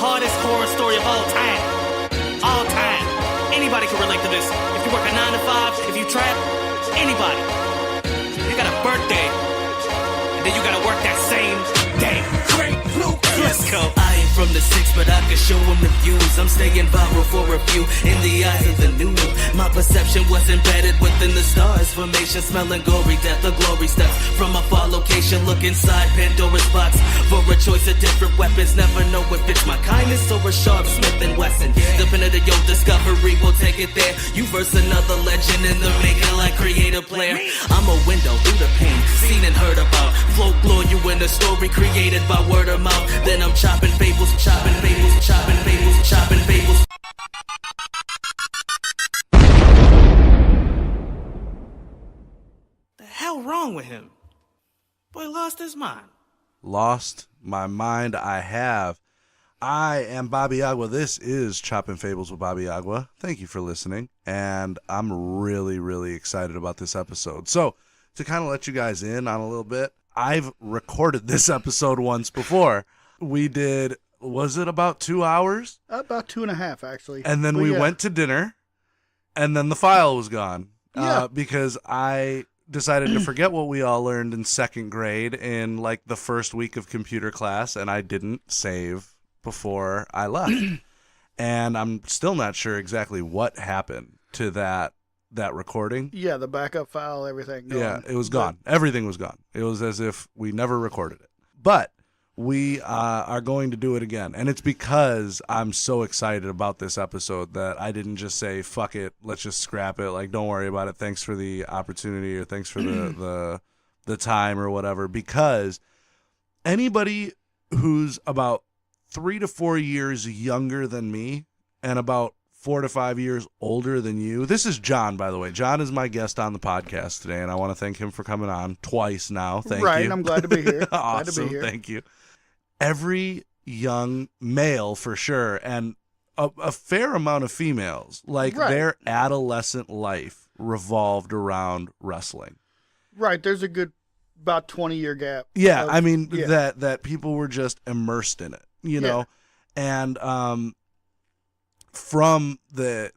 hardest horror story of all time. All time. Anybody can relate to this. If you work a 9 to 5, if you trap, anybody. You got a birthday, and then you gotta work that same day. Great Blue. Let's go. I ain't from the 6, but I can show them the views. I'm staying viral for a few in the eyes of the new. My perception was embedded within the stars. Formation smelling gory, death, the glory steps. From a far location, look inside Pandora's box. For a choice of different weapons, never know if it's my kindness or a sharp Smith & Wesson. Depending on your discovery, we'll take it there. You verse another legend in the making like creative player. I'm a window through the pain, seen and heard about. Folklore, you in a story created by word of mouth. Then I'm chopping fables, chopping fables, chopping fables, chopping fables. The hell wrong with him? Boy lost his mind. Lost my mind, I have. I am Bobby Agua. This is Chopping Fables with Bobby Agua. Thank you for listening, and I'm really, really excited about this episode. So, to kind of let you guys in on a little bit, I've recorded this episode once before. We did, was it about 2 hours? About 2.5, actually. And then we went to dinner, and then the file was gone. Because I decided to forget what we all learned in second grade in like the first week of computer class, and I didn't save before I left. And I'm still not sure exactly what happened to that recording. Yeah, the backup file, everything gone. Yeah, it was gone. Everything was gone. It was as if we never recorded it. But we are going to do it again. And it's because I'm so excited about this episode that I didn't just say, fuck it, let's just scrap it. Like, don't worry about it. Thanks for the opportunity, or thanks for the time or whatever. Because anybody who's about 3 to 4 years younger than me and about 4 to 5 years older than you. This is John, by the way. John is my guest on the podcast today, and I want to thank him for coming on twice now. Thank you. Right, I'm glad to be here. Awesome, glad to be here. Thank you. Every young male, for sure, and a fair amount of females, like their adolescent life revolved around wrestling. Right, there's a good about 20-year gap. Yeah, I mean, that people were just immersed in it, you know? And from the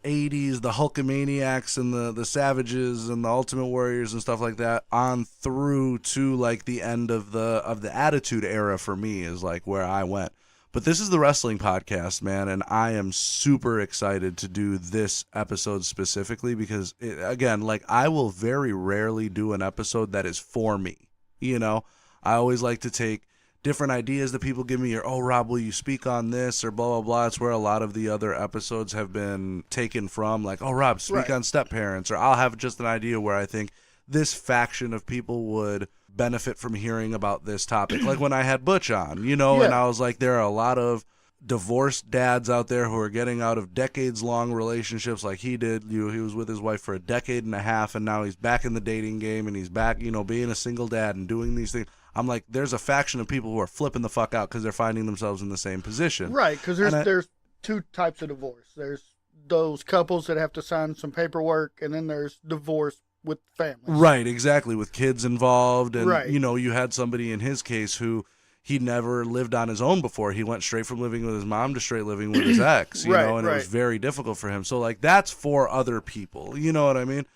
80s, the Hulkamaniacs and the Savages and the Ultimate Warriors and stuff like that, on through to like the end of the Attitude Era for me is like where I went. But this is the wrestling podcast, man, and I am super excited to do this episode specifically because, again, like I will very rarely do an episode that is for me, you know? I always like to take different ideas that people give me, or, oh, Rob, will you speak on this, or blah, blah, blah. It's where a lot of the other episodes have been taken from, like, oh, Rob, speak on step-parents, or I'll have just an idea where I think this faction of people would benefit from hearing about this topic. Like when I had Butch on, you know, and I was like, there are a lot of divorced dads out there who are getting out of decades-long relationships like he did. He was with his wife for a decade and a half, and now he's back in the dating game, and he's back, you know, being a single dad and doing these things. I'm like, there's a faction of people who are flipping the fuck out because they're finding themselves in the same position. Right, because there's two types of divorce. There's those couples that have to sign some paperwork, and then there's divorce with families. Right, exactly, with kids involved. And, you know, you had somebody in his case who he never lived on his own before. He went straight from living with his mom to straight living with his ex, you know, and it was very difficult for him. So, like, that's for other people. You know what I mean?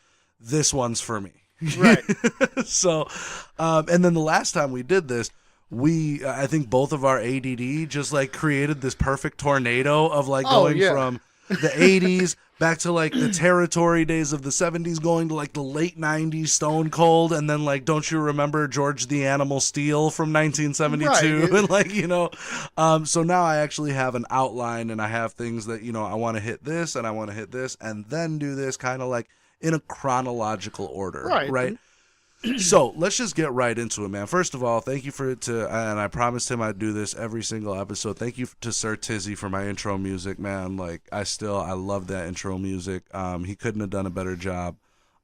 This one's for me. Right. So, and then the last time we did this, I think both of our ADD just like created this perfect tornado of like going from the 80s back to like the territory days of the 70s, going to like the late 90s Stone Cold, and then like, don't you remember George the Animal Steel from 1972? And like, you know, so now I actually have an outline, and I have things that, you know, I want to hit this and I want to hit this and then do this kind of like in a chronological order, right? So let's just get right into it, man. First of all, thank you and I promised him I'd do this every single episode. Thank you to Sir Tizzy for my intro music, man. Like I love that intro music. He couldn't have done a better job.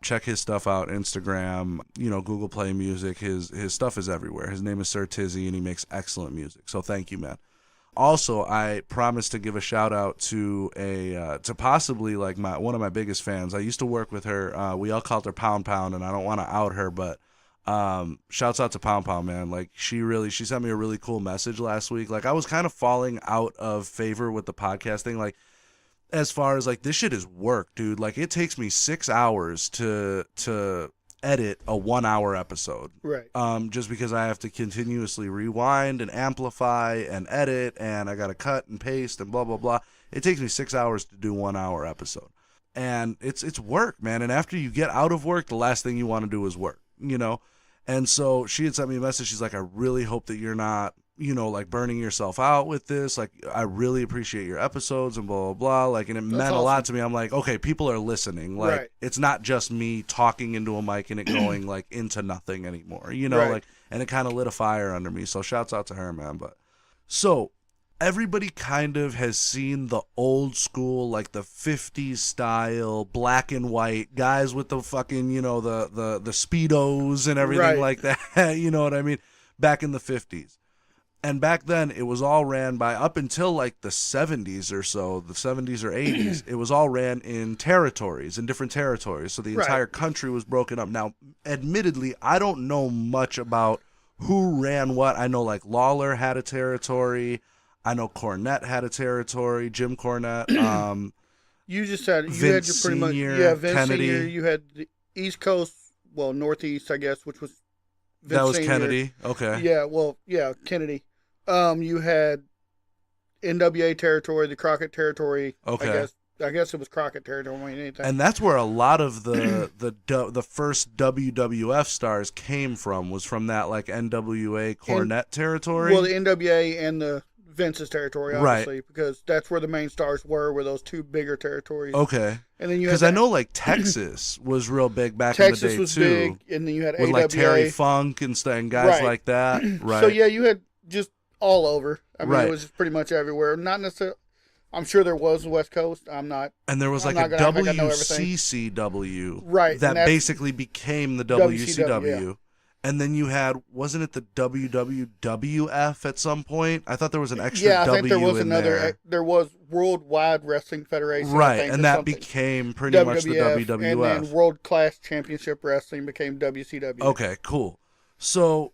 Check his stuff out, Instagram, you know, Google Play Music. His stuff is everywhere. His name is Sir Tizzy, and he makes excellent music. So thank you, man. Also, I promised to give a shout out to to possibly like one of my biggest fans. I used to work with her. We all called her Pound Pound, and I don't want to out her, but Shouts out to Pound Pound, man. Like she sent me a really cool message last week. Like I was kind of falling out of favor with the podcast thing. Like as far as like this shit is work, dude. Like it takes me 6 hours to edit a 1 hour episode. Right. Just because I have to continuously rewind and amplify and edit, and I got to cut and paste and blah, blah, blah. It takes me 6 hours to do 1 hour episode. And it's work, man. And after you get out of work, the last thing you want to do is work, you know? And so she had sent me a message. She's like, I really hope that you're not, you know, like burning yourself out with this. Like, I really appreciate your episodes and blah, blah, blah. Like, and it meant a lot to me. I'm like, okay, people are listening. Like, right. It's not just me talking into a mic and it going like into nothing anymore, you know, right. like, and it kind of lit a fire under me. So shouts out to her, man. But so everybody kind of has seen the old school, like the 50s style, black and white guys with the fucking, you know, the Speedos and everything right. like that. You know what I mean? Back in the 50s. And back then, it was all ran by, up until like the 70s or so, the 70s or 80s, it was all ran in territories, in different territories. So the entire country was broken up. Now, admittedly, I don't know much about who ran what. I know like Lawler had a territory. I know Cornette had a territory, Jim Cornette. You just had Vince had your pretty much Senior, Vince Kennedy. Senior. You had the East Coast, well Northeast, I guess, which was Vince That was Senior. Kennedy. Okay. Yeah, well, yeah, Kennedy. You had NWA territory, the Crockett territory. Okay. I guess it was Crockett territory more than anything. And that's where a lot of the first WWF stars came from. Was from that like NWA Cornette territory. Well, the NWA and the Vince's territory, obviously, because that's where the main stars were those two bigger territories. Okay. And then you because I know like Texas was real big back Texas in the day was too. big, and then you had with AWA. like Terry Funk and guys like that. Right. So yeah, you had just all over. I mean, Right. it was just pretty much everywhere. Not necessarily. I'm sure there was the West Coast. I'm not. And there was like I'm a not gonna act like I know everything. WCCW Right, that and that's- basically became the WCW. yeah. And then you had, wasn't it the WWWF at some point? I thought there was an extra Yeah, I W think there was in another. there. There was Worldwide Wrestling Federation, I Right, think, and or that something. became pretty much the WWF. And then World Class Championship Wrestling became WCW. Okay, cool. So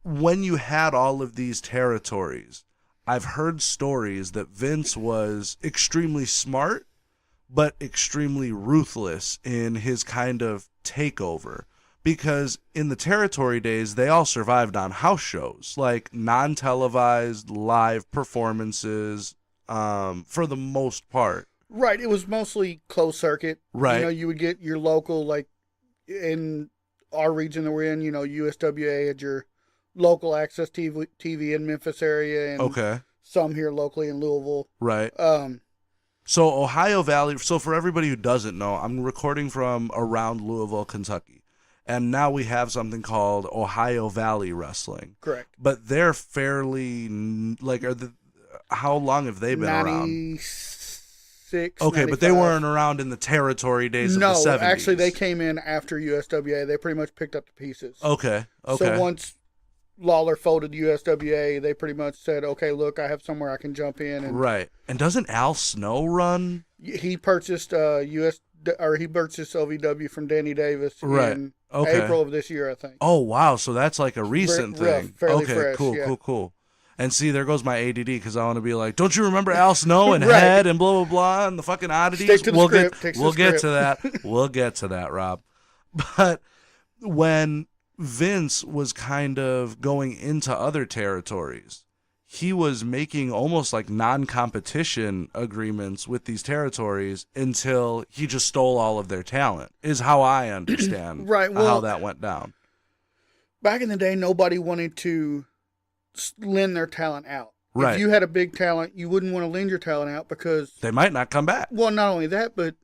when you had all of these territories, I've heard stories that Vince was extremely smart, but extremely ruthless in his kind of takeover. Because in the territory days, they all survived on house shows, like non-televised live performances, for the most part. Right. It was mostly closed circuit. Right. You know, you would get your local, like in our region that we're in, you know, USWA had your local access TV in Memphis area, and Okay. some here locally in Louisville. Right. So Ohio Valley, so for everybody who doesn't know, I'm recording from around Louisville, Kentucky. And now we have something called Ohio Valley Wrestling. Correct. But they're fairly, like, how long have they been around? 96, Okay, but they 95. weren't around in the territory days of the 70s. No, actually, they came in after USWA. They pretty much picked up the pieces. Okay. So once Lawler folded USWA, they pretty much said, okay, look, I have somewhere I can jump in. And right. And doesn't Al Snow run? he purchased he purchased OVW from Danny Davis in Okay. April of this year, I think. Oh, wow. So that's like a recent thing. Fairly okay, fresh, cool, yeah. cool. And see, there goes my ADD because I want to be like, don't you remember Al Snow and Right. Head and blah, blah, blah, and the fucking oddities? Stick to the script. We'll get to that. We'll get to that, Rob. But when Vince was kind of going into other territories, he was making almost like non-competition agreements with these territories until he just stole all of their talent, is how I understand Right, how well, that went down. Back in the day, nobody wanted to lend their talent out. Right. If you had a big talent, you wouldn't want to lend your talent out because, They might not come back. well, not only that, but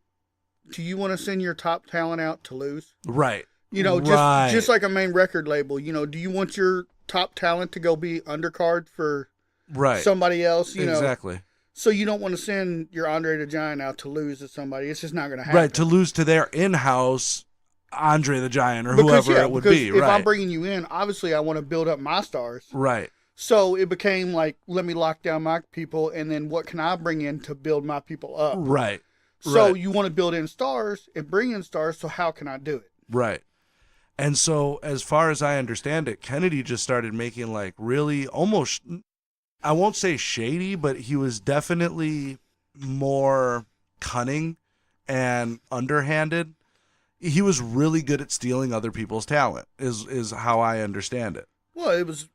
do you want to send your top talent out to lose? Right. You know, Right. just like a main record label, you know, do you want your top talent to go be undercard for Right. somebody else? You know, exactly. so you don't want to send your Andre the Giant out to lose to somebody. It's just not going to happen. Right. To lose to their in-house Andre the Giant or Because, whoever it would be. If Right. I'm bringing you in, obviously I want to build up my stars. Right. So it became like, let me lock down my people, and then what can I bring in to build my people up? Right. So Right. you want to build in stars and bring in stars, so how can I do it? Right. And so, as far as I understand it, Kennedy just started making like really almost, I won't say shady, but he was definitely more cunning and underhanded. He was really good at stealing other people's talent, is how I understand it. Well,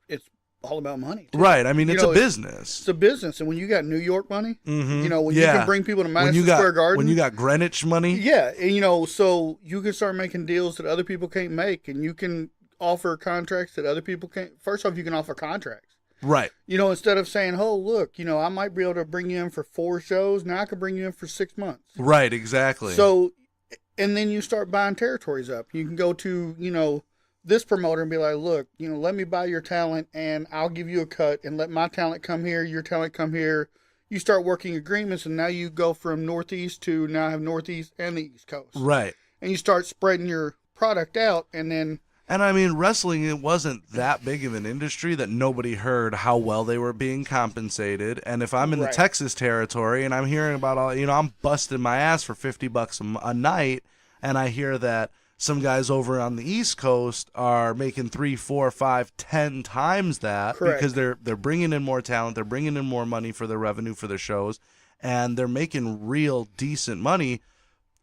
it's all about money, too. Right. I mean, it's a It's business. a business, and when you got New York money, when you Yeah. can bring people to When Madison you got Square Garden, when you got Greenwich money, yeah, and so you can start making deals that other people can't make, and you can offer contracts that other people can't. First off, you can offer contracts. right. Instead of saying, "Oh, look, I might be able to bring you in for 4 shows. Now I can bring you in for 6 months." Right, exactly. So, and then you start buying territories up. You can go to, this promoter and be like, look, let me buy your talent and I'll give you a cut and let my talent come here, your talent come here. You start working agreements and now you go from Northeast to now have Northeast and the East Coast. Right. And you start spreading your product out and then. And I mean, wrestling, it wasn't that big of an industry that nobody heard how well they were being compensated. And if I'm in the Right. Texas territory and I'm hearing about I'm busting my ass for $50 a night, and I hear that some guys over on the East Coast are making 3, 4, 5, 10 times that. Correct. Because they're bringing in more talent, they're bringing in more money for their revenue for their shows, and they're making real decent money.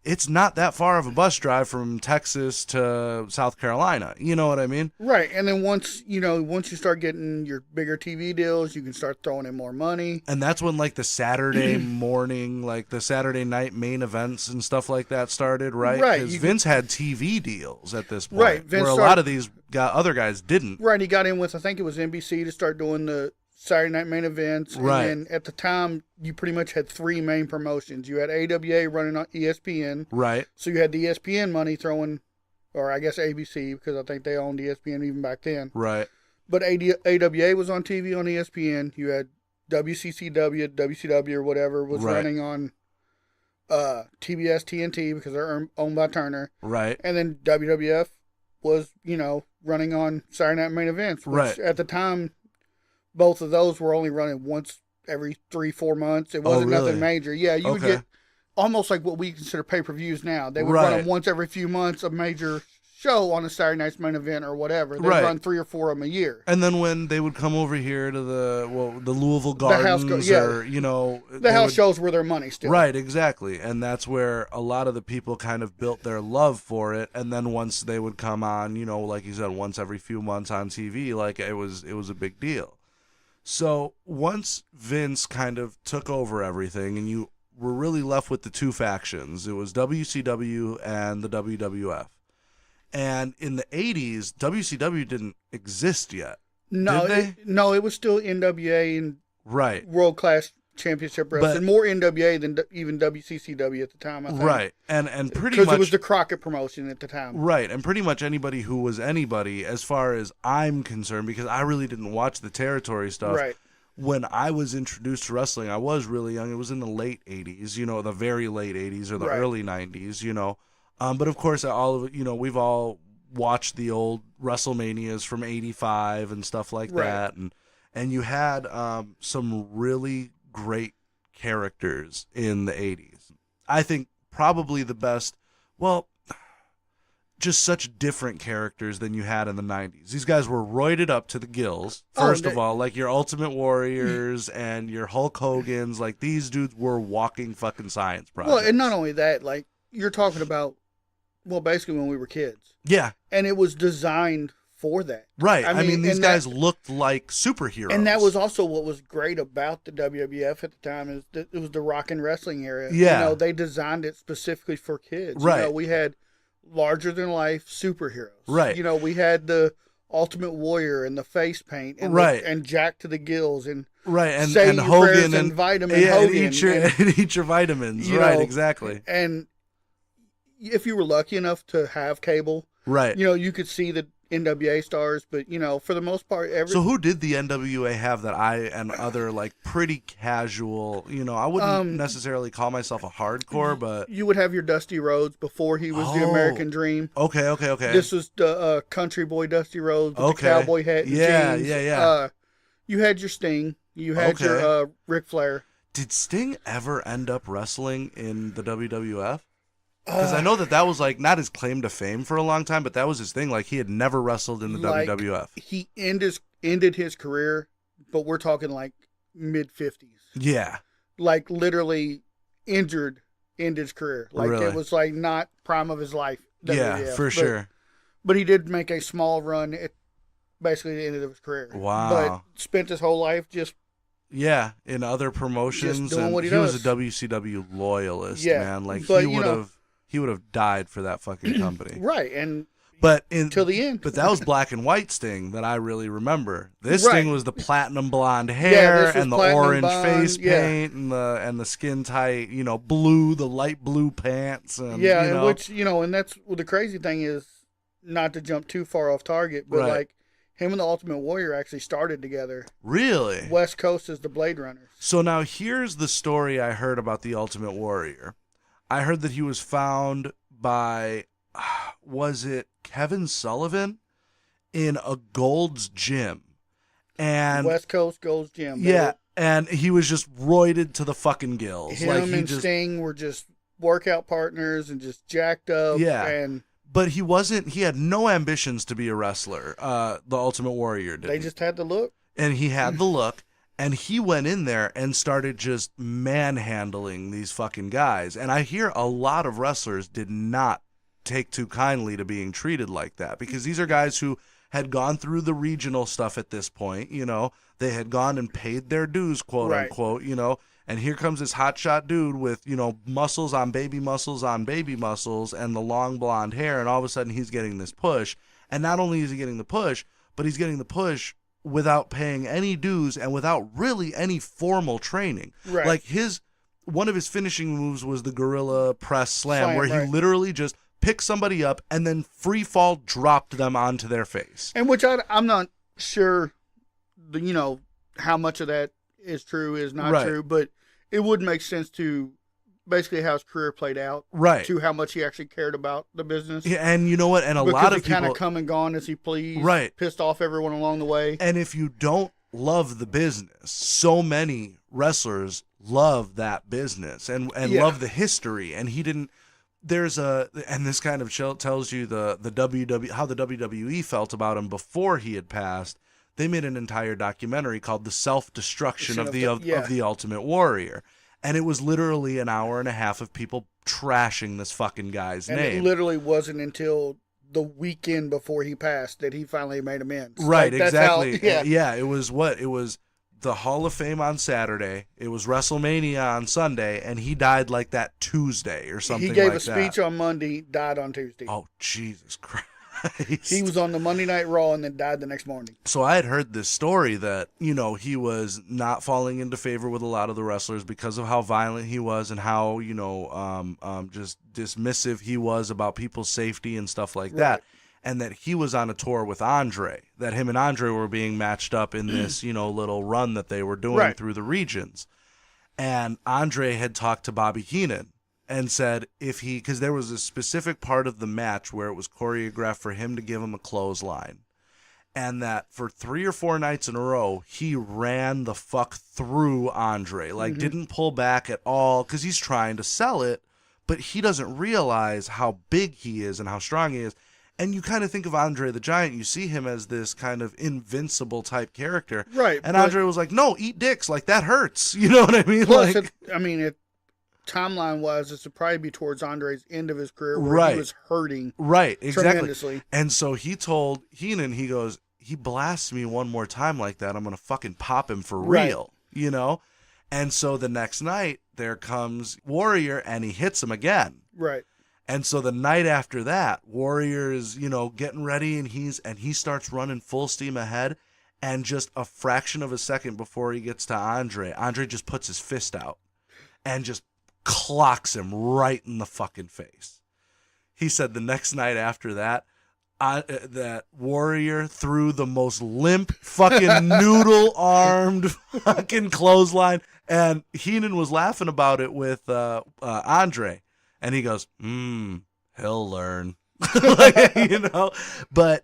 It's not that far of a bus drive from Texas to South Carolina. You know what I mean? Right. And then once you start getting your bigger TV deals, you can start throwing in more money. And that's when like the Saturday morning, like the Saturday night main events and stuff like that started, right? Right. Because Vince had TV deals at this point, Right, Vince where a lot of these other guys didn't. Right. He got in with, I think it was NBC to start doing the Saturday night main events. Right. And then at the time, you pretty much had 3 main promotions. You had AWA running on ESPN. Right. So you had the ESPN money throwing, or I guess ABC, because I think they owned ESPN even back then. Right. But AWA was on TV on ESPN. You had WCCW or whatever was Right. running on TBS TNT because they're owned by Turner. Right. And then WWF was, running on Saturday night main events, which Right. at the time, both of those were only running once every 3-4 months. It wasn't really? nothing major. Yeah, you would Okay. get almost like what we consider pay-per-views now. They would run Right. them once every few months, a major show on a Saturday night's main event or whatever. They'd Right. run 3 or 4 of them a year. And then when they would come over here to the Louisville The house Gardens, yeah. or The they house would- shows were their money still. Right, exactly. And that's where a lot of the people kind of built their love for it. And then once they would come on, like you said, once every few months on TV, like it was a big deal. So once Vince kind of took over everything and you were really left with the 2 factions, it was WCW and the WWF. And in the 80s, WCW didn't exist yet. No, Did they? it was still NWA and Right. World Class Championship Wrestling. More NWA than even WCCW at the time, I think. Right. And pretty Because much it was the Crockett promotion at the time. right, and pretty much anybody who was anybody, as far as I'm concerned, because I really didn't watch the territory stuff. Right. When I was introduced to wrestling, I was really young. It was in the late 80s, the very late 80s or the Right. early 90s, But of course, all of it, we've all watched the old WrestleManias from '85 and stuff like Right. that, and you had some really great characters in the '80s. I think probably the best. Well, just such different characters than you had in the '90s. These guys were roided up to the gills. First of all, like your Ultimate Warriors and your Hulk Hogan's, like these dudes were walking fucking science projects. Well, and not only that, like you're talking about, basically when we were kids. Yeah, And it was designed for that. right. I mean these and guys looked like superheroes. And that was also what was great about the WWF at the time is that it was the rock and wrestling era. Yeah. They designed it specifically for kids. Right. We had larger than life superheroes. Right. We had the Ultimate Warrior and the face paint and Right. and Jack to the Gills and right, and Say and Your Hogan Prayers and Vitamin yeah, Hogan and eat your vitamins. Right, exactly. And if you were lucky enough to have cable, Right. you could see the NWA stars, but for the most part, So who did the NWA have that I and other like pretty casual? I wouldn't necessarily call myself a hardcore, but you would have your Dusty Rhodes before he was the Oh. American Dream. okay. This was the country boy Dusty Rhodes with Okay. the cowboy hat and Yeah, jeans. yeah. You had your Sting. You had Okay. your Ric Flair. Did Sting ever end up wrestling in the WWF? Because I know that was like not his claim to fame for a long time, but that was his thing. Like he had never wrestled in the WWF. He ended his career, but we're talking like mid-50s. Yeah. Like literally injured, ended his career. Like Really? it was like not prime of his life. Yeah, WWF. for sure. But he did make a small run at basically the end of his career. Wow. But spent his whole life just in other promotions. Just doing and what he was does. a WCW loyalist, Yeah, man. Like but, he would have died for that fucking company. right, and But till the end. But that was black and white Sting that I really remember. This Right. Sting was the platinum blonde hair this was and the platinum orange blonde, face yeah. paint and the skin tight, blue, the light blue pants and yeah, and which and that's the crazy thing is, not to jump too far off target, but Right. like him and the Ultimate Warrior actually started together. Really? West Coast is the Blade Runners. So now here's the story I heard about the Ultimate Warrior. I heard that he was found by was it Kevin Sullivan in a Gold's Gym. And West Coast Gold's Gym. yeah, and he was just roided to the fucking gills. Him like he and just Sting were just workout partners and just jacked up. Yeah. And But he had no ambitions to be a wrestler. The Ultimate Warrior did. they just had the look. And he had the look, and he went in there and started just manhandling these fucking guys. And I hear a lot of wrestlers did not take too kindly to being treated like that, because these are guys who had gone through the regional stuff at this point. They had gone and paid their dues, quote Right. unquote, and here comes this hotshot dude with, muscles on baby muscles on baby muscles and the long blonde hair. And all of a sudden he's getting this push. And not only is he getting the push, but he's getting the push without paying any dues and without really any formal training. Right. Like one of his finishing moves was the gorilla press slam, where he right. literally just picked somebody up and then free fall dropped them onto their face. And which I'm not sure, how much of that is true, is not Right. true, but it would make sense to basically how his career played out, Right. to how much he actually cared about the business. Yeah, and you know what? And a lot of he kind people of come and gone as he pleased, Right. pissed off everyone along the way. And if you don't love the business, so many wrestlers love that business and Yeah. love the history. And he didn't. And this kind of tells you the WWE, how the WWE felt about him before he had passed. They made an entire documentary called "The Self-Destruction of the Ultimate Warrior," and it was literally an hour and a half of people trashing this fucking guy's And name. it literally wasn't until the weekend before he passed that he finally made amends. Right, Like, that's how- exactly. It was the Hall of Fame on Saturday. It was WrestleMania on Sunday, and he died like that Tuesday or something. He gave like a speech on Monday, died on Tuesday. Oh, Jesus Christ! He was on the Monday Night Raw and then died the next morning. So I had heard this story that he was not falling into favor with a lot of the wrestlers because of how violent he was and how just dismissive he was about people's safety and stuff like that. And that he was on a tour with Andre, that him and Andre were being matched up in this, little run that they were doing Right. through the regions. And Andre had talked to Bobby Heenan and said because there was a specific part of the match where it was choreographed for him to give him a clothesline. And that for 3 or 4 nights in a row, he ran the fuck through Andre. Like, didn't pull back at all, because he's trying to sell it, but he doesn't realize how big he is and how strong he is. And you kind of think of Andre the Giant, you see him as this kind of invincible type character. Right. And Andre was like, no, eat dicks. Like, that hurts. You know what I mean? Plus, Like, timeline-wise, this would probably be towards Andre's end of his career where Right. he was hurting right, exactly. tremendously. And so he told Heenan, he goes, he blasts me one more time like that, I'm going to fucking pop him for Right. real, And so the next night, there comes Warrior, and he hits him again. Right. And so the night after that, Warrior is, getting ready, and he starts running full steam ahead, and just a fraction of a second before he gets to Andre just puts his fist out and just clocks him right in the fucking face. He said the next night after that, that Warrior threw the most limp fucking noodle-armed fucking clothesline, and Heenan was laughing about it with Andre. And he goes, he'll learn. But,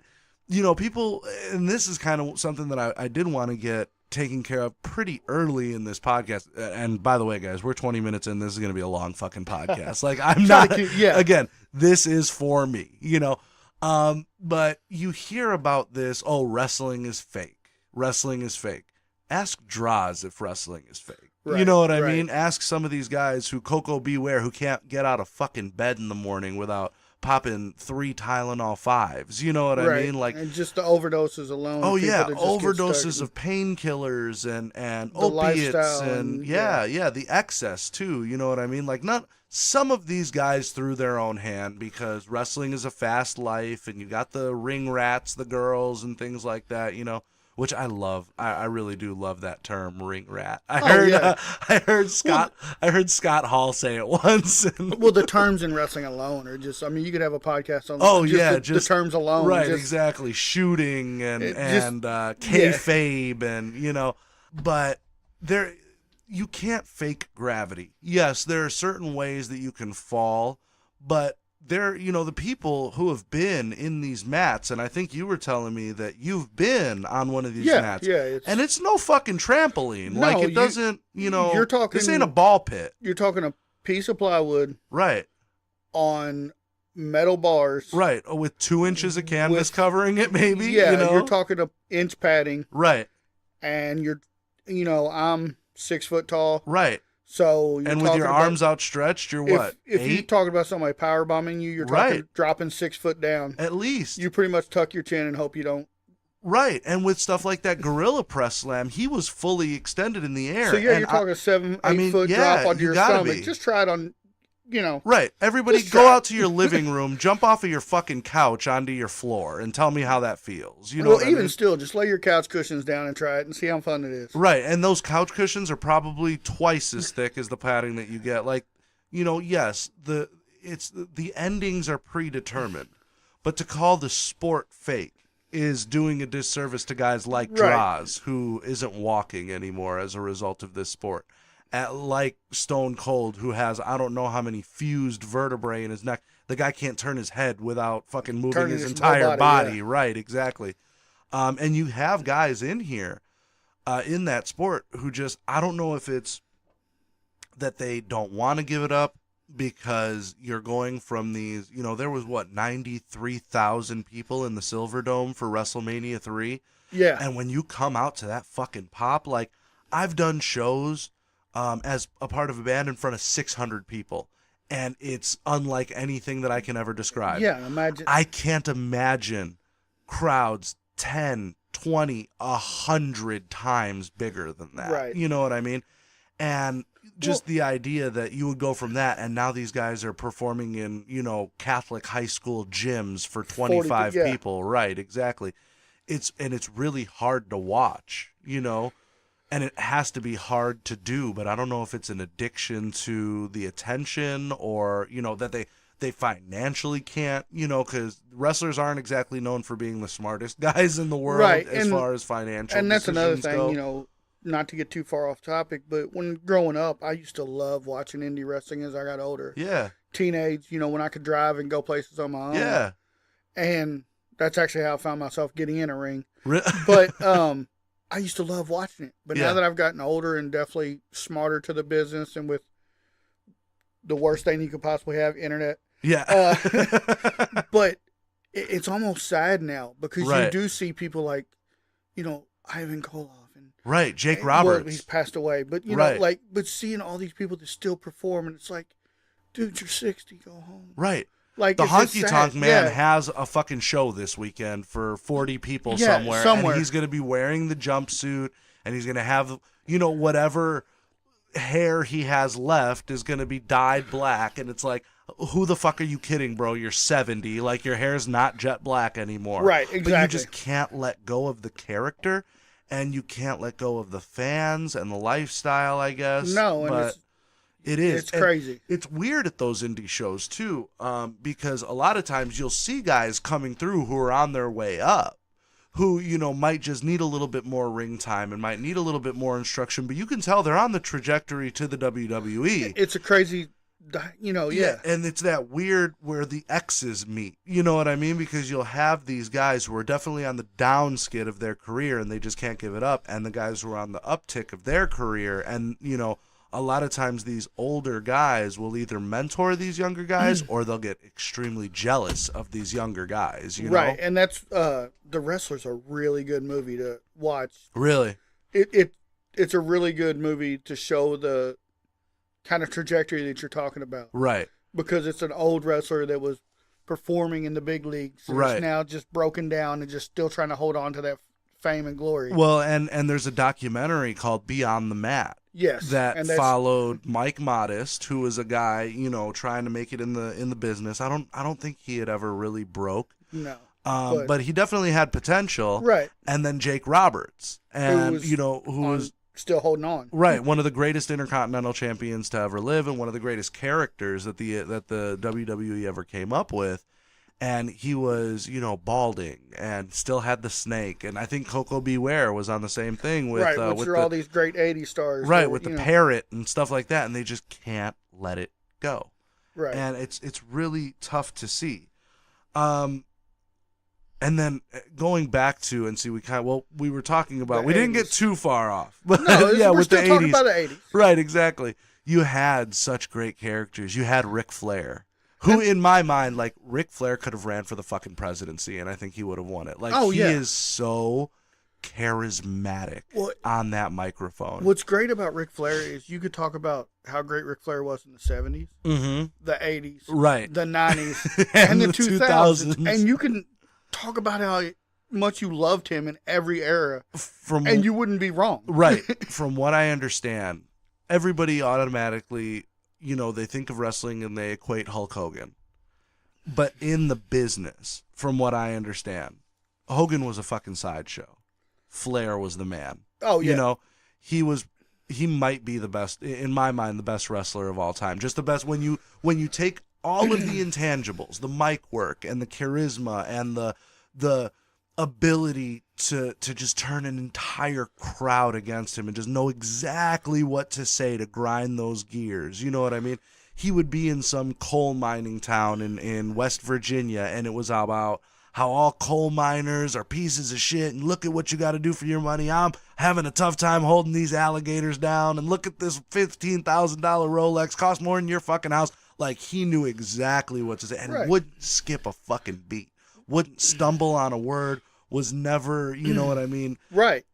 people, and this is kind of something that I did want to get taken care of pretty early in this podcast. And by the way, guys, we're 20 minutes in. This is going to be a long fucking podcast. Like, I'm not, again, this is for me, but you hear about this, wrestling is fake. Wrestling is fake. Ask Draws if wrestling is fake. Right, you know what I mean? Ask some of these guys who Coco Beware, who can't get out of fucking bed in the morning without popping 3 Tylenol 5s. You know what I mean? Like, and just the overdoses alone. Oh yeah, overdoses of painkillers and opiates and the excess too. You know what I mean? Like, some of these guys threw their own hand because wrestling is a fast life, and you got the ring rats, the girls, and things like that. Which I love. I really do love that term, ring rat. I heard Scott Hall say it once. Well, the terms in wrestling alone are just, you could have a podcast on the terms alone. Right, exactly. Shooting and kayfabe and, but you can't fake gravity. Yes, there are certain ways that you can fall, but the people who have been in these mats, and I think you were telling me that you've been on one of these mats. Yeah, and it's no fucking trampoline. No, like, it doesn't, you're talking, this ain't a ball pit. You're talking a piece of plywood. Right. On metal bars. Right. With 2 inches of canvas covering it, maybe. Yeah, you're talking a inch padding. Right. And I'm 6 foot tall. Right. So and with your arms outstretched, you're what? If you're talking about somebody power bombing you, you're talking dropping 6 foot down. At least. You pretty much tuck your chin and hope you don't. Right. And with stuff like that gorilla press slam, he was fully extended in the air. So you're talking a 7-8 foot drop onto your stomach. Just try it on. Right. Everybody go out to your living room, jump off of your fucking couch onto your floor, and tell me how that feels. Even still, just lay your couch cushions down and try it and see how fun it is. Right. And those couch cushions are probably twice as thick as the padding that you get. Like, yes, the endings are predetermined, but to call the sport fake is doing a disservice to guys like Draws, who isn't walking anymore as a result of this sport. Like Stone Cold, who has I don't know how many fused vertebrae in his neck. The guy can't turn his head without fucking moving his entire body. Yeah. Right, exactly. And you have guys in here, in that sport, who just, I don't know if it's that they don't want to give it up because you're going from these, there was 93,000 people in the Silver Dome for WrestleMania 3. Yeah. And when you come out to that fucking pop, like, I've done shows as a part of a band in front of 600 people, and it's unlike anything that I can ever describe. Yeah, imagine. I can't imagine crowds 10, 20, 100 times bigger than that. Right. You know what I mean? And just the idea that you would go from that, and now these guys are performing in, Catholic high school gyms for 25 people. Right, exactly. It's really hard to watch, And it has to be hard to do, but I don't know if it's an addiction to the attention or, that they financially can't, because wrestlers aren't exactly known for being the smartest guys in the world as far as financial And that's another thing, go. Not to get too far off topic, but when growing up, I used to love watching indie wrestling as I got older. Yeah. Teenage, when I could drive and go places on my own. Yeah. And that's actually how I found myself getting in a ring. But, I used to love watching it, but now that I've gotten older and definitely smarter to the business and with the worst thing you could possibly have, internet. Yeah. But it's almost sad now because you do see people like, Ivan Koloff and Jake Roberts. Well, he's passed away, but but seeing all these people that still perform, and it's like, dude, you're 60, go home. Right. Like, the Honky Tonk Man has a fucking show this weekend for 40 people somewhere. And he's going to be wearing the jumpsuit, and he's going to have, whatever hair he has left is going to be dyed black. And it's like, who the fuck are you kidding, bro? You're 70. Like, your hair's not jet black anymore. Right, exactly. But you just can't let go of the character, and you can't let go of the fans and the lifestyle, I guess. No, but it is. It's crazy. It's weird at those indie shows, too, because a lot of times you'll see guys coming through who are on their way up, who, might just need a little bit more ring time and might need a little bit more instruction, but you can tell they're on the trajectory to the WWE. It's a crazy You know, yeah. And it's that weird where the X's meet. You know what I mean? Because you'll have these guys who are definitely on the down skid of their career and they just can't give it up, and the guys who are on the uptick of their career. And, you know, a lot of times these older guys will either mentor these younger guys or they'll get extremely jealous of these younger guys, you know? Right, and that's The Wrestler's a really good movie to watch. Really? It's a really good movie to show the kind of trajectory that you're talking about. Right. Because it's an old wrestler that was performing in the big leagues. And Right. is now just broken down and just still trying to hold on to that fame and glory. Well, and there's a documentary called Beyond the Mat. Yes. That followed Mike Modest, who was a guy, you know, trying to make it in the business. I don't think he had ever really broke. No. But he definitely had potential. Right. And then Jake Roberts, and who was still holding on. Right, one of the greatest intercontinental champions to ever live, and one of the greatest characters that the WWE ever came up with. And he was, you know, balding and still had the snake. And I think Coco Beware was on the same thing with which are all these great 80s stars. Right, with the parrot and stuff like that, and they just can't let it go. Right. And it's really tough to see. And then going back to, and see, we were talking about, we didn't get too far off. But no, yeah, we're with still the talking 80s. about the 80s. Right, exactly. You had such great characters. You had Ric Flair, who in my mind, like, Ric Flair could have ran for the fucking presidency, and I think he would have won it. Like, he is so charismatic on that microphone. What's great about Ric Flair is you could talk about how great Ric Flair was in the 70s, the 80s, right, the 90s, and the 2000s. And you can talk about how much you loved him in every era, and you wouldn't be wrong. Right. From what I understand, everybody automatically, you know, they think of wrestling and they equate Hulk Hogan. But in the business, from what I understand, Hogan was a fucking sideshow. Flair was the man. Oh, yeah. You know, he might be the best, in my mind, the best wrestler of all time. Just the best when you take all of the intangibles, the mic work and the charisma and the ability to just turn an entire crowd against him and just know exactly what to say to grind those gears. You know what I mean? He would be in some coal mining town in West Virginia, and it was about how all coal miners are pieces of shit, and look at what you got to do for your money. I'm having a tough time holding these alligators down, and look at this $15,000 Rolex, cost more than your fucking house. Like, he knew exactly what to say, and wouldn't skip a fucking beat, wouldn't stumble on a word, was never, you know what I mean? Right.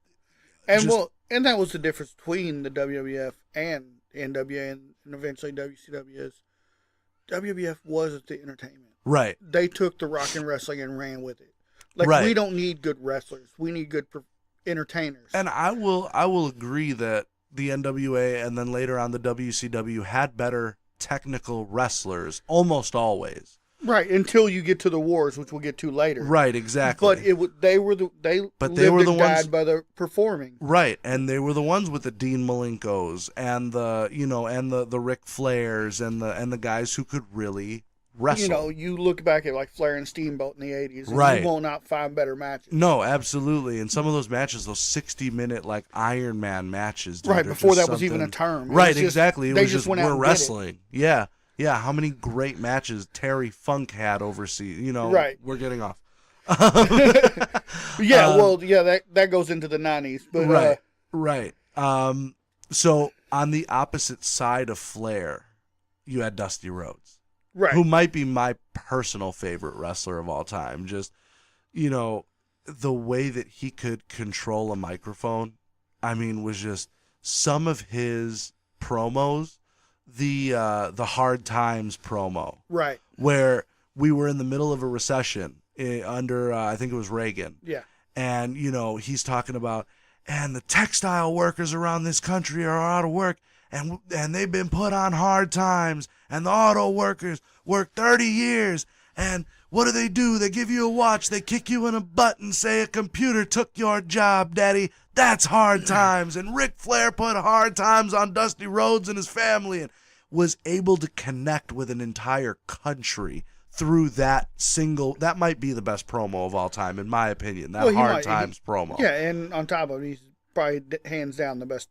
And and that was the difference between the WWF and NWA and eventually WCW is WWF wasn't the entertainment. Right. They took the rock and wrestling and ran with it. Like, we don't need good wrestlers. We need good entertainers. And I will agree that the NWA and then later on the WCW had better technical wrestlers almost always. Right, until you get to the wars, which we'll get to later. Right, exactly. But they were the ones by the performing. Right, and they were the ones with the Dean Malenkos and the Ric Flairs and the guys who could really wrestle. You know, you look back at like Flair and Steamboat in the 80s, and right, you will not find better matches. No, absolutely. And some of those matches, those 60-minute like Iron Man matches, dude, right before that was even a term. Right, exactly. It was just went we're wrestling. Yeah. Yeah, how many great matches Terry Funk had overseas? You know, right. We're getting off. That goes into the 90s. But, right. So on the opposite side of Flair, you had Dusty Rhodes, right, who might be my personal favorite wrestler of all time. Just, you know, the way that he could control a microphone, I mean, was just some of his promos. The Hard Times promo, right, where we were in the middle of a recession under I think it was Reagan, yeah, and you know he's talking about, and the textile workers around this country are out of work, and they've been put on hard times, and the auto workers work 30 years, and what do? They give you a watch, they kick you in a butt and say a computer took your job, daddy. That's hard times. And Ric Flair put hard times on Dusty Rhodes and his family and was able to connect with an entire country through that might be the best promo of all time, in my opinion, that Hard Times promo. Yeah, and on top of it, he's probably hands down the best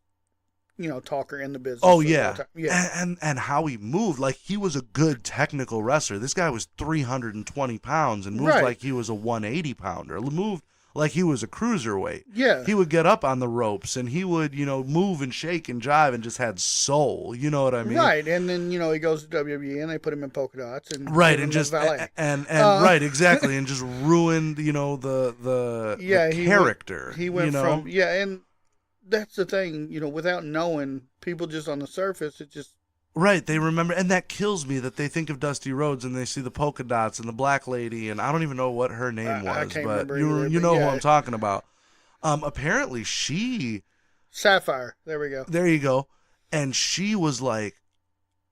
talker in the business. Oh for a long yeah. time. Yeah. And how he moved, like he was a good technical wrestler. This guy was 320 pounds and moved Right. like he was a 180 pounder. Moved like he was a cruiserweight. Yeah. He would get up on the ropes and he would, move and shake and jive and just had soul. You know what I mean? Right, and then he goes to WWE and they put him in polka dots and Right, give and him a just valet. and right, exactly, and just ruined, the character. He went from and that's the thing, without knowing, people just on the surface, it just Right, they remember, and that kills me that they think of Dusty Rhodes and they see the polka dots and the black lady, and I don't even know what her name was, I can't but remember you either, you but know yeah. who I'm talking about. Apparently she, Sapphire. There we go. there you go, and she was like,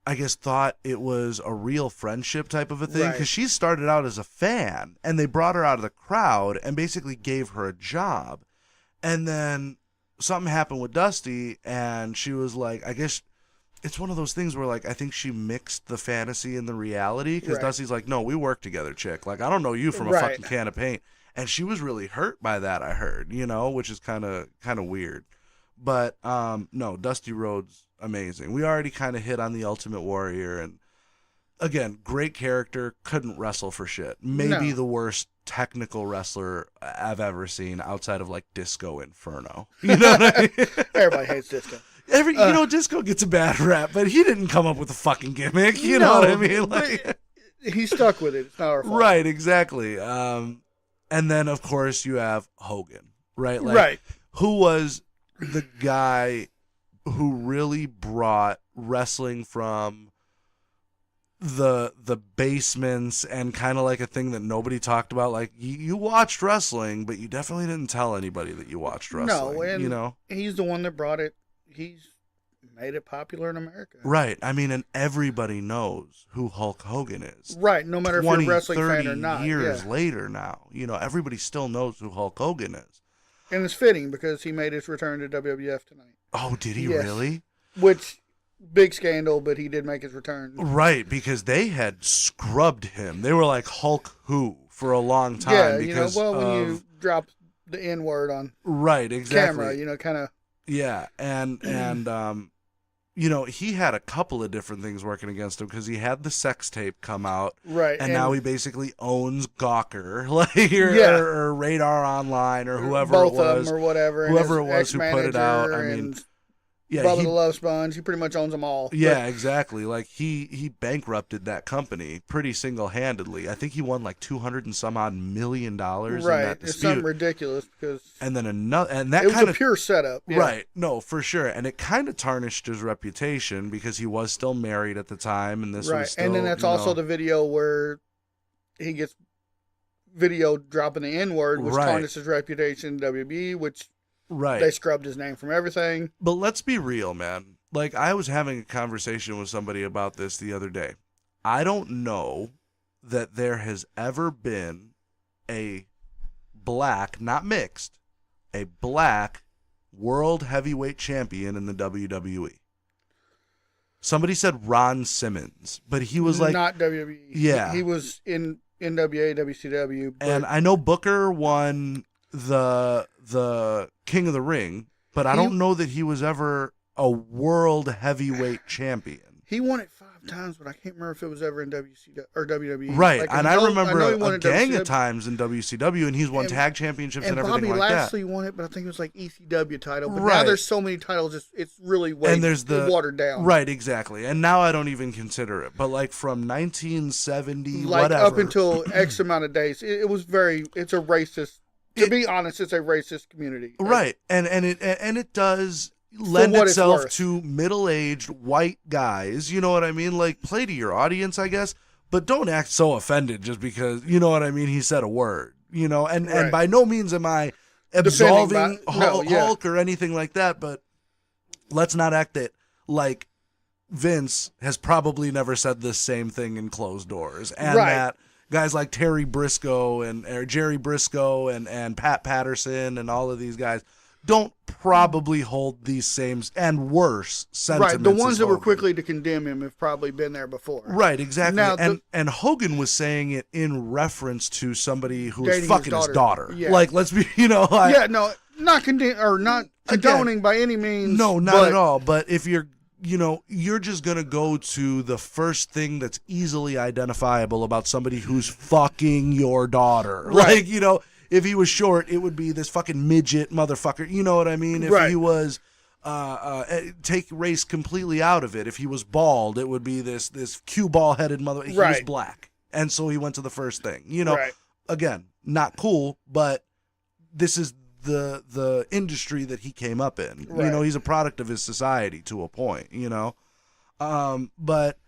I guess thought it was a real friendship type of a thing, because Right. she started out as a fan, and they brought her out of the crowd and basically gave her a job, and then something happened with Dusty, and she was like, I guess. It's one of those things where, like, I think she mixed the fantasy and the reality, because Right. Dusty's like, no, we work together, chick. Like, I don't know you from a Right. fucking can of paint. And she was really hurt by that, I heard, which is kind of weird. But, no, Dusty Rhodes, amazing. We already kind of hit on the Ultimate Warrior, and, again, great character, couldn't wrestle for shit. Maybe No. the worst technical wrestler I've ever seen outside of, like, Disco Inferno. You know what I mean? Everybody hates Disco. Disco gets a bad rap, but he didn't come up with a fucking gimmick. You know what I mean? Like, He stuck with it. It's not our fault. right, exactly. And then, of course, you have Hogan, right? Like, Right. who was the guy who really brought wrestling from the basements and kind of like a thing that nobody talked about? Like, you watched wrestling, but you definitely didn't tell anybody that you watched wrestling. No, and you know? he's the one that brought it. He's made it popular in America. Right. I mean, and everybody knows who Hulk Hogan is. Right, no matter if you're a wrestling 30 fan or not. years Yeah. later now, everybody still knows who Hulk Hogan is. And it's fitting because he made his return to WWF tonight. Oh, did he Yes. really? Which, big scandal, but he did make his return. Right, because they had scrubbed him. They were like Hulk who for a long time. Yeah, because when of, you drop the N word on right, exactly. camera, kind of. Yeah, and he had a couple of different things working against him, because he had the sex tape come out, Right. and now he basically owns Gawker, like Yeah. or Radar Online or whoever both it was, of them or whatever. whoever and it his was who put it out. I ex-manager mean, and yeah, Bubba he the Love Sponge. He pretty much owns them all. yeah, exactly. Like he bankrupted that company pretty single-handedly. I think he won like $200 and some odd million in Right. that It's something dispute. ridiculous because And then another, and that it was kind a of pure setup. Yeah. right. No, for sure. And it kind of tarnished his reputation because he was still married at the time, and this Right. was still, And then that's also the video where he gets video dropping the N word, which Right. tarnished his reputation in WB, which right. they scrubbed his name from everything. But let's be real, man. Like, I was having a conversation with somebody about this the other day. I don't know that there has ever been a black, not mixed, a black world heavyweight champion in the WWE. Somebody said Ron Simmons, but he was like, not WWE. Yeah. He was in NWA, WCW. But and I know Booker won the King of the Ring, but I He- don't know that he was ever a world heavyweight champion. he won it 5 times, but I can't remember if it was ever in WCW or WWE. Right, Like, and I remember know he a won in gang WCW, of times in WCW, and he's won And- tag championships and, And everything Bobby like Lashley that. won it, but I think it was like ECW title. But now Right. there's so many titles, it's really way And there's the watered down. Right, exactly. And now I don't even consider it. But like from 1970, Like whatever, up until X amount of days, it was it's a racist. To be honest, it's a racist community. right, and it does lend what it's itself worth. to middle-aged white guys. You know what I mean? Like, play to your audience, I guess, but don't act so offended just because, you know what I mean, he said a word. And Right. by no means am I absolving Defending Hulk or anything like that, but let's not act it like Vince has probably never said this same thing in closed doors, and Right. that guys like Terry Briscoe or Jerry Briscoe and Pat Patterson and all of these guys don't probably hold these same and worse sentiments. Right. The ones as that were Hogan. quickly to condemn him have probably been there before. Right, exactly. Now, and Hogan was saying it in reference to somebody who was Dating his fucking his daughter. daughter. Yeah. Like, let's be, Yeah, no, not condoning by any means. No, not at all. But if you're, you're just going to go to the first thing that's easily identifiable about somebody who's fucking your daughter. Right. Like, if he was short, it would be this fucking midget motherfucker. You know what I mean? If he was, take race completely out of it. If he was bald, it would be this cue ball headed mother. He was black. And so he went to the first thing. Again, not cool, but this is the industry that he came up in. Right. He's a product of his society to a point, but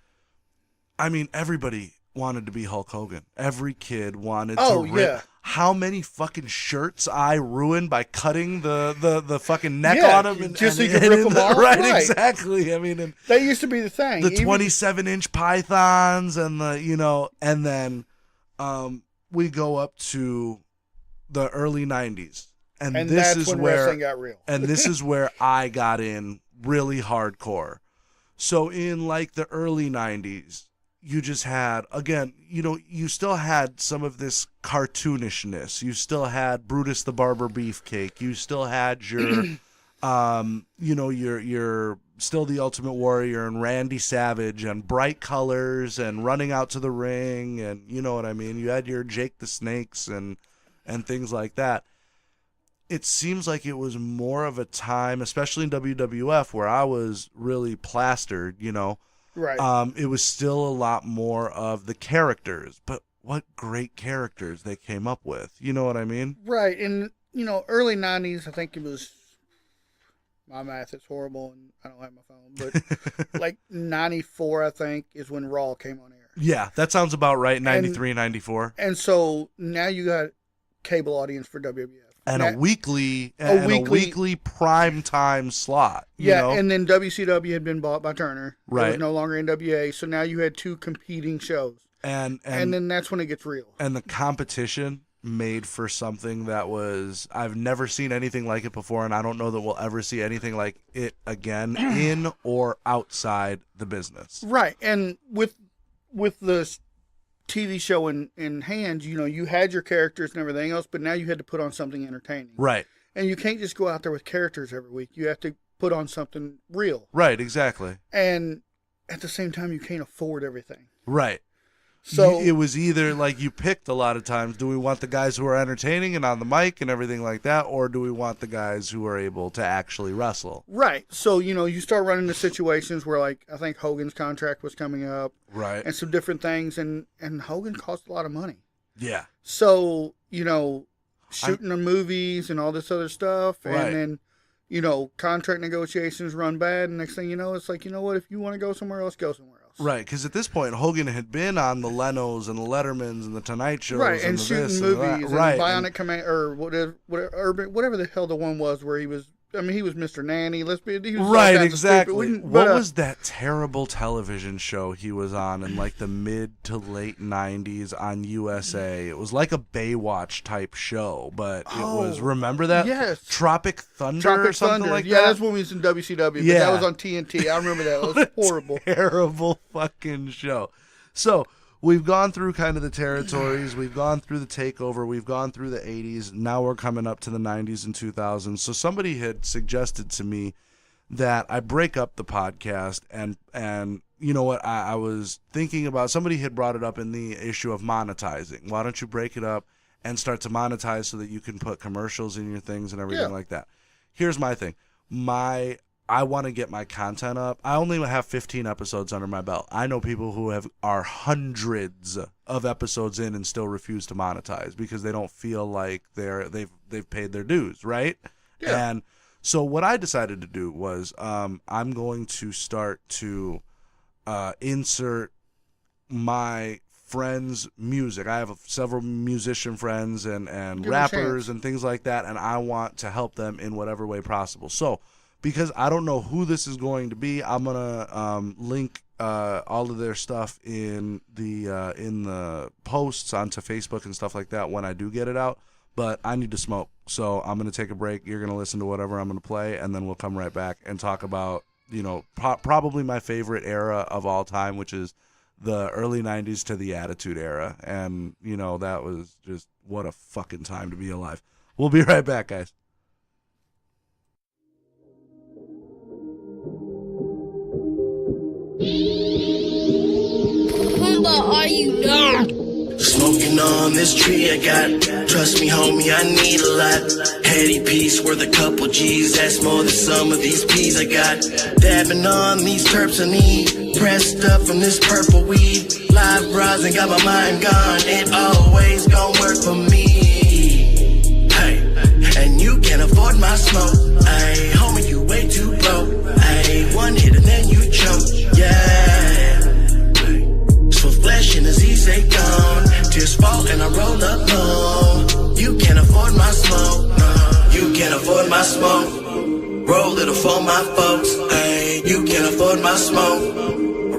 I mean, everybody wanted to be Hulk Hogan. Every kid wanted to rip. Yeah. How many fucking shirts I ruined by cutting the fucking neck on him and just so you could rip them off? Right, exactly. I mean, that used to be the thing. The 27-inch pythons and and then we go up to the early 90s. And this that's is when where wrestling got real. And this is where I got in really hardcore. So in like the early 90s, you just had, again, you still had some of this cartoonishness. You still had Brutus the Barber Beefcake. You still had your, your still the Ultimate Warrior and Randy Savage and bright colors and running out to the ring. And you know what I mean? You had your Jake the Snakes and things like that. It seems like it was more of a time, especially in WWF, where I was really plastered, Right. It was still a lot more of the characters, but what great characters they came up with. You know what I mean? Right. And, early 90s, I think it was, my math is horrible and I don't have my phone, but like 94, I think, is when Raw came on air. Yeah, that sounds about right, 93, 94. And so now you got cable audience for WWF. And a weekly prime time slot. And then WCW had been bought by Turner. Right. It was no longer NWA, so now you had two competing shows. And then that's when it gets real. And the competition made for something that was, I've never seen anything like it before, and I don't know that we'll ever see anything like it again in or outside the business. Right. And with the TV show in hand, you had your characters and everything else, but now you had to put on something entertaining. Right. And you can't just go out there with characters every week. You have to put on something real. Right, exactly. And at the same time, you can't afford everything. Right. So it was either like you picked a lot of times, do we want the guys who are entertaining and on the mic and everything like that, or do we want the guys who are able to actually wrestle? Right. So, you start running into situations where, like, I think Hogan's contract was coming up. Right. And some different things, and Hogan cost a lot of money. Yeah. So, shooting the movies and all this other stuff, Right. and then, contract negotiations run bad, and next thing you know, it's like, what, if you want to go somewhere else, go somewhere else. Right, because at this point, Hogan had been on the Lenos and the Lettermans and the Tonight Shows. Right, and the shooting this movies, and, and right. Bionic Command, or whatever the hell the one was where he was, he was Mr. Nanny. He was right, exactly. What was that terrible television show he was on in like the mid to late 90s on USA? It was like a Baywatch type show, but it was, remember that? Yes. Tropic Thunder or something like that? Yeah, that's when we was in WCW, but that was on TNT. I remember that. It was horrible. Terrible fucking show. So, we've gone through kind of the territories. We've gone through the takeover. We've gone through the 80s. Now we're coming up to the 90s and 2000s. So somebody had suggested to me that I break up the podcast. And you know what? I was thinking about, somebody had brought it up in the issue of monetizing. Why don't you break it up and start to monetize so that you can put commercials in your things and everything like that? Here's my thing. I want to get my content up. I only have 15 episodes under my belt. I know people who are hundreds of episodes in and still refuse to monetize because they don't feel like they've paid their dues, right? Yeah. And so what I decided to do was I'm going to start to insert my friends' music. I have several musician friends and rappers and things like that, and I want to help them in whatever way possible. So because I don't know who this is going to be, I'm gonna link all of their stuff in the posts onto Facebook and stuff like that when I do get it out. But I need to smoke, so I'm gonna take a break. You're gonna listen to whatever I'm gonna play, and then we'll come right back and talk about probably my favorite era of all time, which is the early 90s to the Attitude Era. And that was just, what a fucking time to be alive. We'll be right back, guys. but are you dumb? Smoking on this tree I got. Trust me, homie, I need a lot. Heady piece worth a couple G's. That's more than some of these P's I got. Dabbing on these terps I need. Pressed up from this purple weed. Live rising, got my mind gone. It always gon' work for me. Hey, and you can't afford my smoke. Hey, homie, you way too broke. Hey, one hit and then you choke. Yeah. So flesh and disease they gone. Tears fall and I roll up low. You can't afford my smoke. No, you can't afford my smoke. Roll little for my folks. Ay, you can't afford my smoke.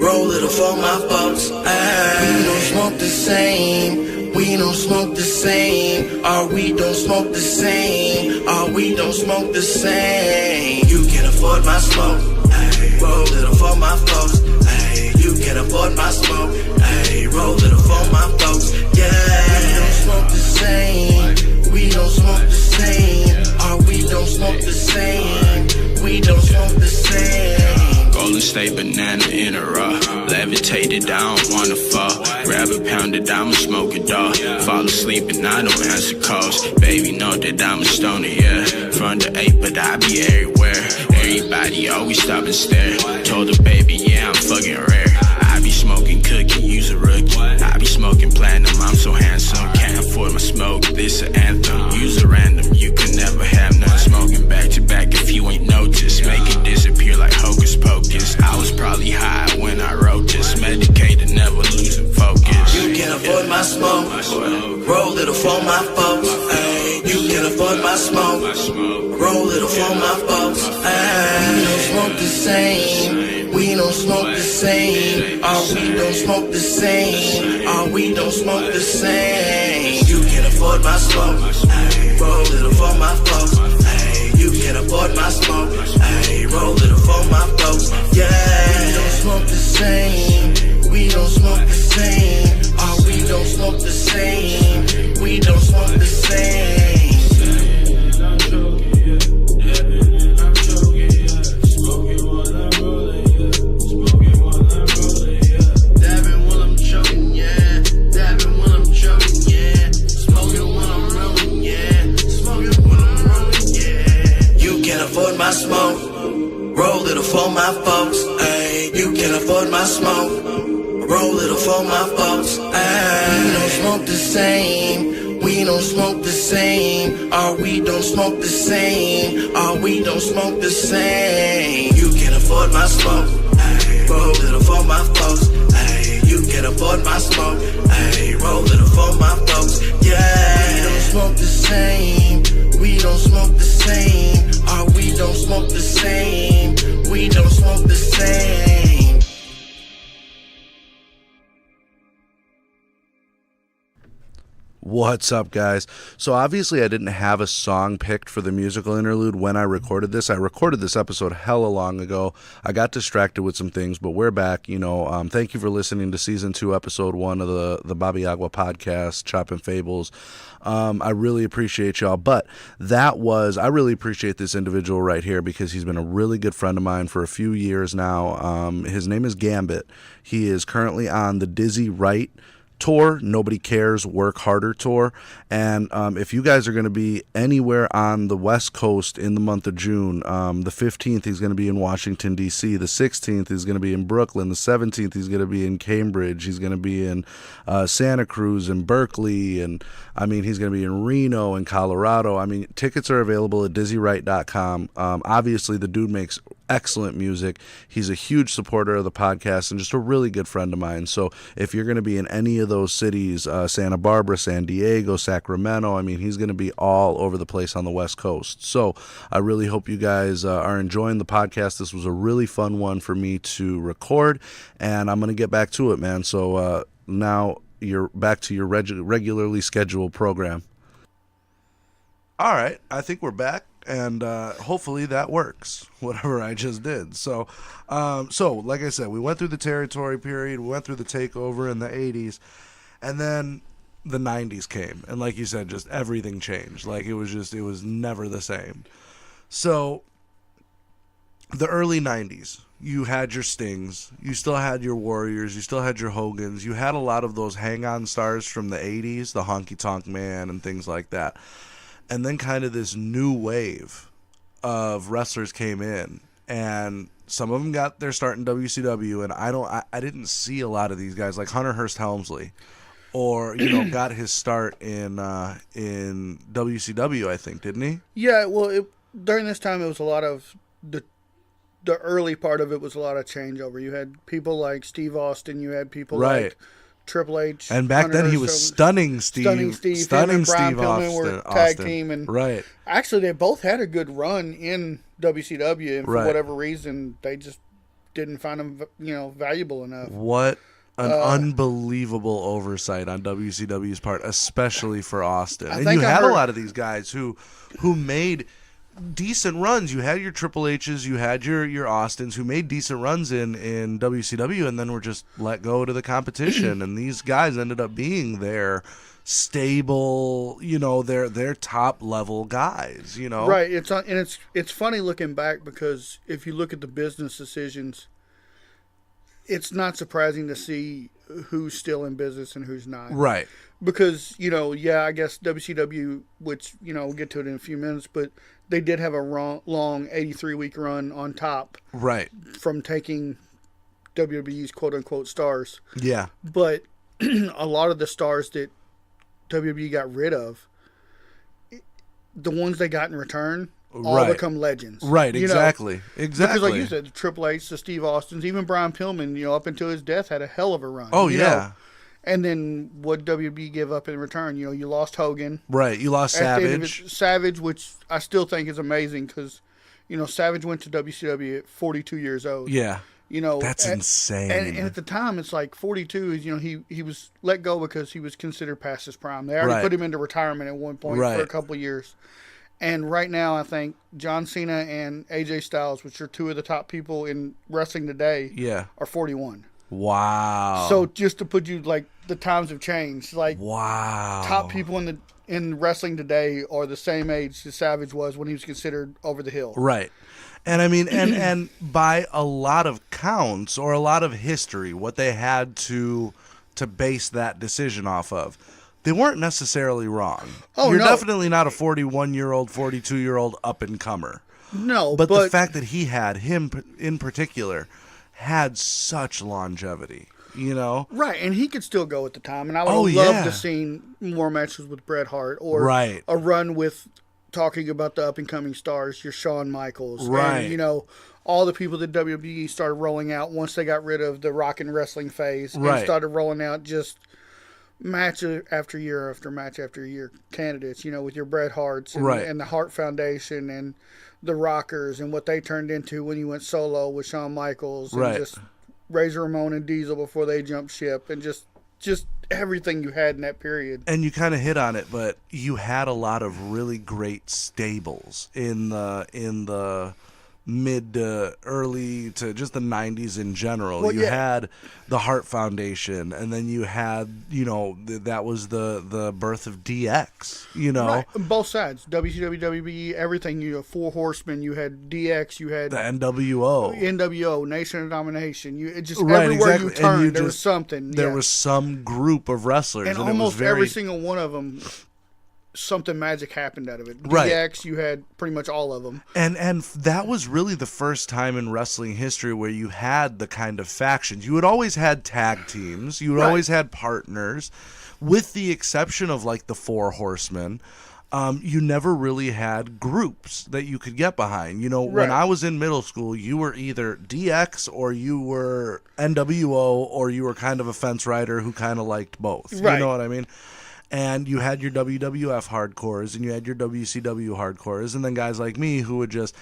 Roll little for my folks. Ay, we don't smoke the same. We don't smoke the same. Or we don't smoke the same. Or we don't smoke the same. You can't afford my smoke. Ay, roll little for my folks. Ay, you can't afford my smoke. Ay, roll little for my folks. Yeah, we don't smoke the same. We don't smoke the same. Or we don't smoke the same. We don't smoke the same. Golden State banana in a raw. Levitated, I don't wanna fall. Grab a pounded, I'ma smoke it all. Fall asleep and I don't answer calls. Baby know that I'm a stoner, yeah. From the 8, but I be everywhere. Everybody always stop and stare. Told the baby, yeah, I'm fucking rare. I be smoking cookie, use a rookie. I be smoking platinum, I'm so handsome. Can't afford my smoke, this an anthem. Use a random, you can never have none. Smoking back to back if you ain't noticed. Make it disappear like hocus pocus. I was probably high when I wrote this. Medicated, never losing focus. You can't afford my smoke. Roll little for my folks. Ay, you can't afford my smoke. Roll little for my folks. Ay, we don't smoke the same. We don't smoke the same. Or we don't smoke the same. Or we don't smoke the same. You can't afford my smoke. Ay, roll little for my folks. Ay, you can't afford my smoke. Ay, roll little for my folks. Yeah, we don't smoke the same. We don't smoke the same. Or we don't smoke the same. We don't smoke the same. Afford my smoke, roll little for my folks. Ay, you can't afford my smoke, roll little for my folks. Ay, we don't smoke the same. We don't smoke the same. Or we don't smoke the same. Or we don't smoke the same. You can't afford my smoke. Ay, roll little for my folks. Ay, you can't afford my smoke. Ay, roll little for my folks. Yeah, we don't smoke the same. We don't smoke the same. Or we don't smoke the same. We don't smoke the same. What's up, guys? So obviously I didn't have a song picked for the musical interlude when I recorded this. I recorded this episode hella long ago. I got distracted with some things, but we're back. Thank you for listening to Season 2, Episode 1 of the Bobby Agua podcast, Chopping Fables. I really appreciate y'all, but I really appreciate this individual right here because he's been a really good friend of mine for a few years now. His name is Gambit. He is currently on the Dizzy Wright tour, Nobody Cares, Work Harder tour. And if you guys are going to be anywhere on the West Coast in the month of June, the 15th he's going to be in Washington, D.C. The 16th he's going to be in Brooklyn. The 17th he's going to be in Cambridge. He's going to be in Santa Cruz and Berkeley. And he's going to be in Reno and Colorado. Tickets are available at DizzyWright.com. Obviously, the dude makes excellent music. He's a huge supporter of the podcast and just a really good friend of mine. So if you're going to be in any of those cities, Santa Barbara, San Diego, Sacramento, he's going to be all over the place on the West Coast. So I really hope you guys are enjoying the podcast. This was a really fun one for me to record, and I'm going to get back to it, man. So now you're back to your regularly scheduled program. All right, I think we're back. And hopefully that works, whatever I just did. So like I said, we went through the territory period, we went through the takeover in the 80s, and then the 90s came. And like you said, just everything changed. Like it was never the same. So the early 90s, you had your Stings, you still had your Warriors, you still had your Hogans, you had a lot of those hang-on stars from the 80s, the Honky Tonk Man and things like that. And then kind of this new wave of wrestlers came in, and some of them got their start in WCW, and I didn't see a lot of these guys like Hunter Hearst Helmsley, or got his start in WCW, I think, didn't he? Yeah, well, during this time it was a lot of the early part of it was a lot of changeover. You had people like Steve Austin, you had people like Triple H, and back then he was stunning Steve Brian Pillman were tag team, and actually they both had a good run in WCW, and for whatever reason they just didn't find them valuable enough. What an unbelievable oversight on WCW's part, especially for Austin. And you had a lot of these guys who made decent runs. You had your Triple H's, you had your Austins who made decent runs in WCW, and then were just let go to the competition. And these guys ended up being their stable, their top level guys. Right. It's funny looking back, because if you look at the business decisions, it's not surprising to see who's still in business and who's not. Right. Because, I guess WCW, which, we'll get to it in a few minutes, but they did have a long 83-week run on top. Right. From taking WWE's quote-unquote stars. Yeah. But a lot of the stars that WWE got rid of, the ones they got in return, all become legends. Right, exactly. Because like you said, the Triple H, the Steve Austins, even Brian Pillman, up until his death, had a hell of a run. Oh, yeah. And then what WWE give up in return? You lost Hogan. Right, you lost Savage. Savage, which I still think is amazing, because, Savage went to WCW at 42 years old. Yeah. That's insane. And at the time, it's like 42 is, he was let go because he was considered past his prime. They already put him into retirement at one point for a couple of years. And right now, I think John Cena and AJ Styles, which are two of the top people in wrestling today, are 41. Wow. So just to put you, like, the times have changed. Like, wow. Top people in wrestling today are the same age as Savage was when he was considered over the hill. Right. And I mean, and by a lot of counts or a lot of history, what they had to base that decision off of, they weren't necessarily wrong. Oh, You're no. definitely not a 41-year-old, 42-year-old up-and-comer. No, but the fact that him in particular, had such longevity, Right, and he could still go at the time, and I would have loved to see more matches with Bret Hart, or a run with talking about the up-and-coming stars, your Shawn Michaels, and, all the people that WWE started rolling out once they got rid of the rock and wrestling phase, and started rolling out just match after year after match after year candidates, with your Bret Harts and the Hart Foundation and the Rockers and what they turned into when you went solo with Shawn Michaels and just Razor Ramon and Diesel before they jumped ship, and just everything you had in that period. And you kind of hit on it, but you had a lot of really great stables in the mid to early to just the 90s in general. Well, you had the Hart Foundation, and then you had, that was the birth of DX, Right. Both sides, WCW, WWE, everything. Four Horsemen, you had DX, you had the NWO, Nation of Domination. You everywhere you turned, there was something. There was some group of wrestlers, and almost every single one of them, something magic happened out of it. Right. DX, you had pretty much all of them. And that was really the first time in wrestling history where you had the kind of factions. You had always had tag teams. You had always had partners. With the exception of, like, the Four Horsemen, you never really had groups that you could get behind. When I was in middle school, you were either DX or you were NWO, or you were kind of a fence rider who kind of liked both. Right. You know what I mean? And you had your WWF hardcores, and you had your WCW hardcores, and then guys like me who would just...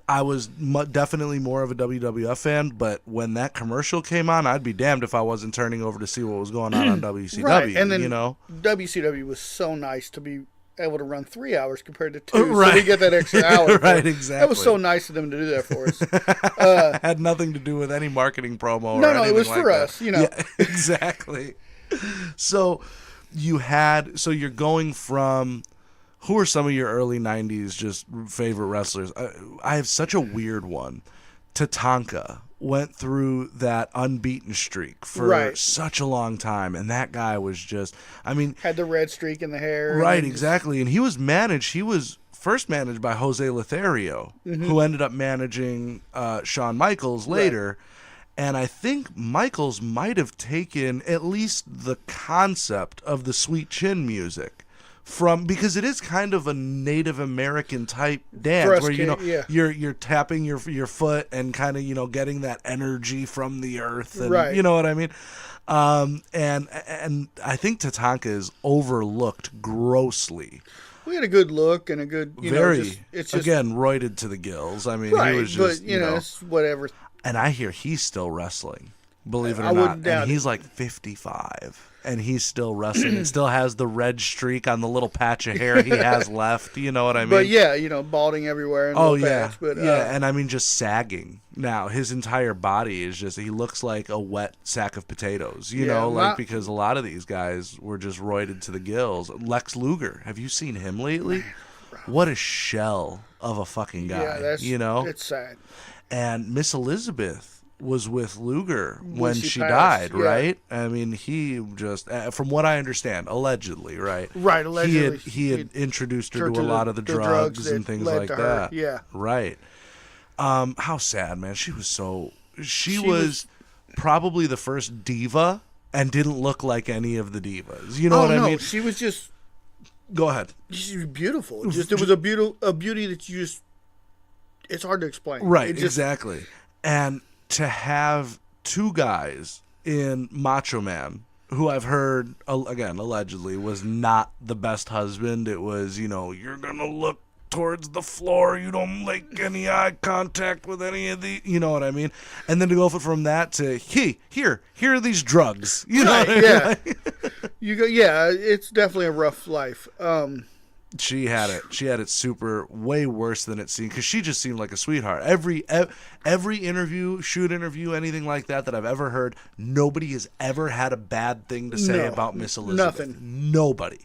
I was definitely more of a WWF fan, but when that commercial came on, I'd be damned if I wasn't turning over to see what was going on WCW. Right, and then WCW was so nice to be able to run 3 hours compared to 2, right. So we get that extra hour. Right, exactly. That was so nice of them to do that for us. Had nothing to do with any marketing promo. No, it was for us. Yeah, exactly. So... you're going from, who are some of your early 90s just favorite wrestlers? I have such a weird one. Tatanka went through that unbeaten streak for such a long time, and that guy was just, I mean, had the red streak in the hair. Right, exactly. And he was first managed by Jose Lothario, who ended up managing Shawn Michaels later. And I think Michaels might have taken at least the concept of the Sweet Chin music because it is kind of a Native American type dance where you're tapping your foot and kind of getting that energy from the earth, and you know what I mean. And I think Tatanka is overlooked grossly. We had a good look and a good it's just, again, roided to the gills. I mean, he was just but it's whatever. And I hear he's still wrestling, believe it or not. And he's like 55. And he's still wrestling and still has the red streak on the little patch of hair he has left. You know what I mean? But yeah, balding everywhere. And patch, but, and I mean just sagging now. His entire body is just, he looks like a wet sack of potatoes, you know, because a lot of these guys were just roided to the gills. Lex Luger, have you seen him lately? What a shell of a fucking guy, it's sad. And Miss Elizabeth was with Luger when she died, right? I mean, he just, from what I understand, allegedly, right? Right, allegedly. He had introduced her to a lot of the drugs and things like that. Yeah. Right. How sad, man. She was probably the first diva and didn't look like any of the divas. You know what I mean? She was just... Go ahead. She was beautiful. It was a beauty that you just... It's hard to explain. Right, exactly. And to have two guys in Macho Man, who I've heard, again, allegedly, was not the best husband. It was, you're going to look towards the floor. You don't make any eye contact with any of the, you know what I mean? And then to go from that to, here are these drugs. You know what I mean? It's definitely a rough life. She had it super, way worse than it seemed, because she just seemed like a sweetheart. Every interview, shoot interview, anything like that I've ever heard, nobody has ever had a bad thing to say about Miss Elizabeth. Nothing. Nobody.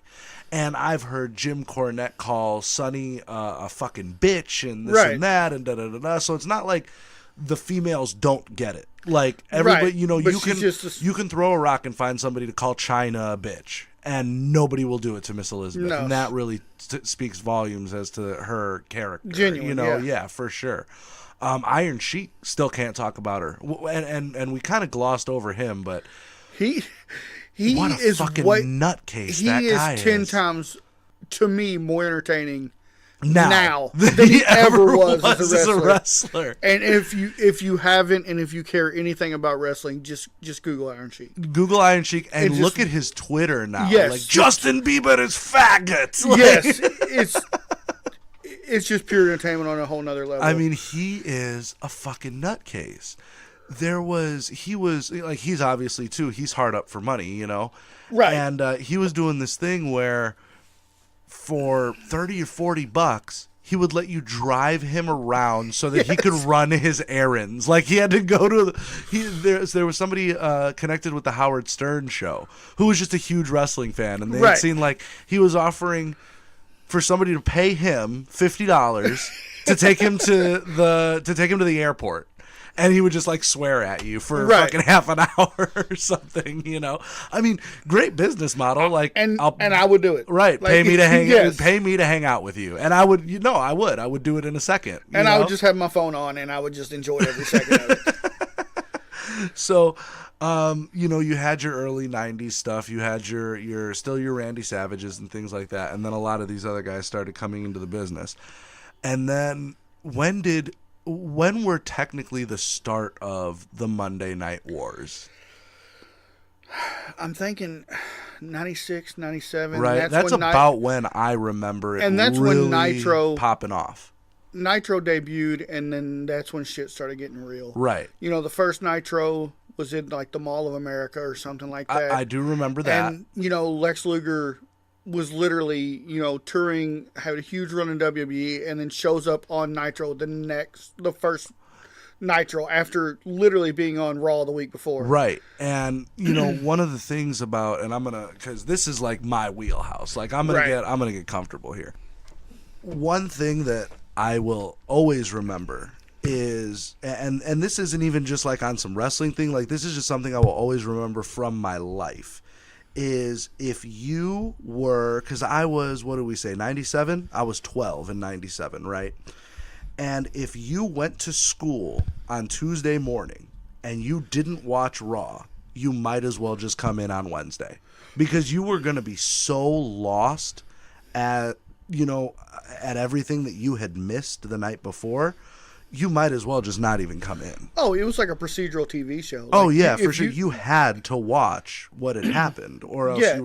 And I've heard Jim Cornette call Sonny a fucking bitch and this and that and da-da-da-da. So it's not like the females don't get it. Like, everybody, you can throw a rock and find somebody to call China a bitch. And nobody will do it to Miss Elizabeth. No. And that really speaks volumes as to her character. Genuine, yeah, for sure. Iron Sheik still can't talk about her. And we kind of glossed over him, but he what a is fucking nutcase that guy is. He is 10 times, to me, more entertaining now than he ever was as a wrestler. And if you haven't, and if you care anything about wrestling, just Google Iron Sheik. Google Iron Sheik and look at his Twitter now. Yes, like, Justin Bieber is faggot. Yes, it's just pure entertainment on a whole nother level. I mean, he is a fucking nutcase. He's obviously too, he's hard up for money, Right. And he was doing this thing where for $30 or $40, he would let you drive him around so that he could run his errands. Like, he had to go to there was somebody connected with the Howard Stern show who was just a huge wrestling fan, and they had seen, like, he was offering for somebody to pay him $50 to take him to the airport. And he would just, like, swear at you for fucking half an hour or something, I mean, great business model. Like, and I would do it. Right. Like, pay me to hang out with you. And I would, I would do it in a second. And I would just have my phone on, and I would just enjoy every second of it. So, you had your early 90s stuff. You had your Randy Savages and things like that. And then a lot of these other guys started coming into the business. And then when were technically the start of the Monday Night Wars? I'm thinking 96, 97. Right. That's about when I remember it, and that's really when Nitro popping off. Nitro debuted, and then that's when shit started getting real. Right. The first Nitro was in, like, the Mall of America or something like that. I do remember that. And, Lex Luger was literally, touring, had a huge run in WWE, and then shows up on Nitro the first Nitro after literally being on Raw the week before. Right. And, one of the things about, and because this is like my wheelhouse, like, I'm gonna get comfortable here. One thing that I will always remember is, and this isn't even just like on some wrestling thing, like this is just something I will always remember from my life, is if you were, because I was, what do we say, 97? I was 12 in 97, right? And if you went to school on Tuesday morning and you didn't watch Raw, you might as well just come in on Wednesday, because you were going to be so lost at, at everything that you had missed the night before. You might as well just not even come in. Oh, it was like a procedural TV show. Oh, like, yeah, for sure. You had to watch what had happened, or else Yeah. you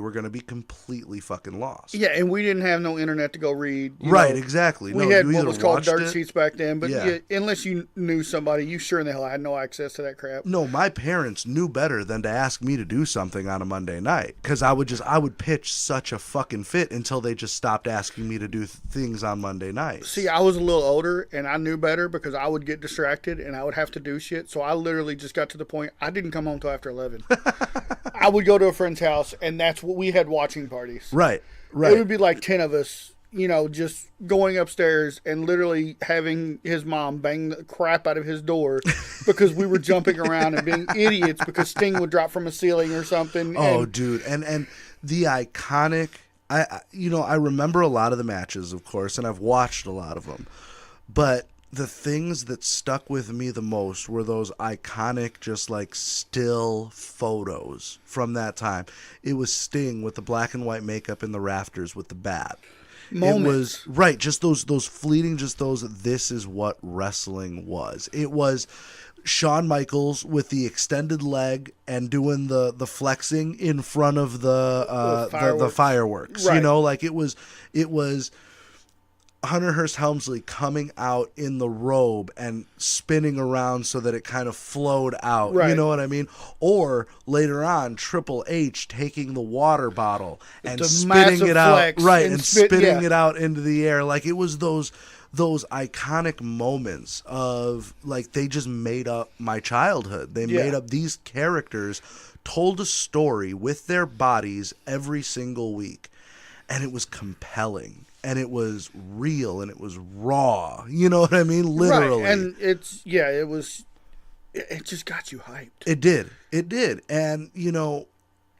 were going to be completely fucking lost. Yeah, and we didn't have no internet to go read. Right, exactly. We No, had you what either was called watched dirt it- sheets back then, but Yeah. unless you knew somebody, you sure in the hell had no access to that crap. No, my parents knew better than to ask me to do something on a Monday night, because I would pitch such a fucking fit until they just stopped asking me to do things on Monday nights. See, I was a little older, and I knew better because I would get distracted and I would have to do shit. So I literally just got to the point I didn't come home till after 11. I would go to a friend's house, and that's what we had, watching parties. Right. It would be like 10 of us, just going upstairs and literally having his mom bang the crap out of his door because we were jumping around and being idiots because Sting would drop from a ceiling or something. Oh, dude. And the iconic, I remember a lot of the matches, of course, and I've watched a lot of them. But the things that stuck with me the most were those iconic, just like still photos from that time. It was Sting with the black and white makeup in the rafters with the bat. Moments. It was right, just those fleeting, just those. This is what wrestling was. It was Shawn Michaels with the extended leg and doing the flexing in front of the fireworks. Right. Like it was Hunter Hearst Helmsley coming out in the robe and spinning around so that it kind of flowed out. Right. You know what I mean? Or later on, Triple H taking the water bottle and The spinning massive it out. flex Right, and and spit- spinning yeah. it out into the air. Like it was those iconic moments of, like, they just made up my childhood. They Yeah. made up these characters, told a story with their bodies every single week. And it was compelling. And it was real, and it was raw. You know what I mean? Literally. Right. And it just got you hyped. It did. And,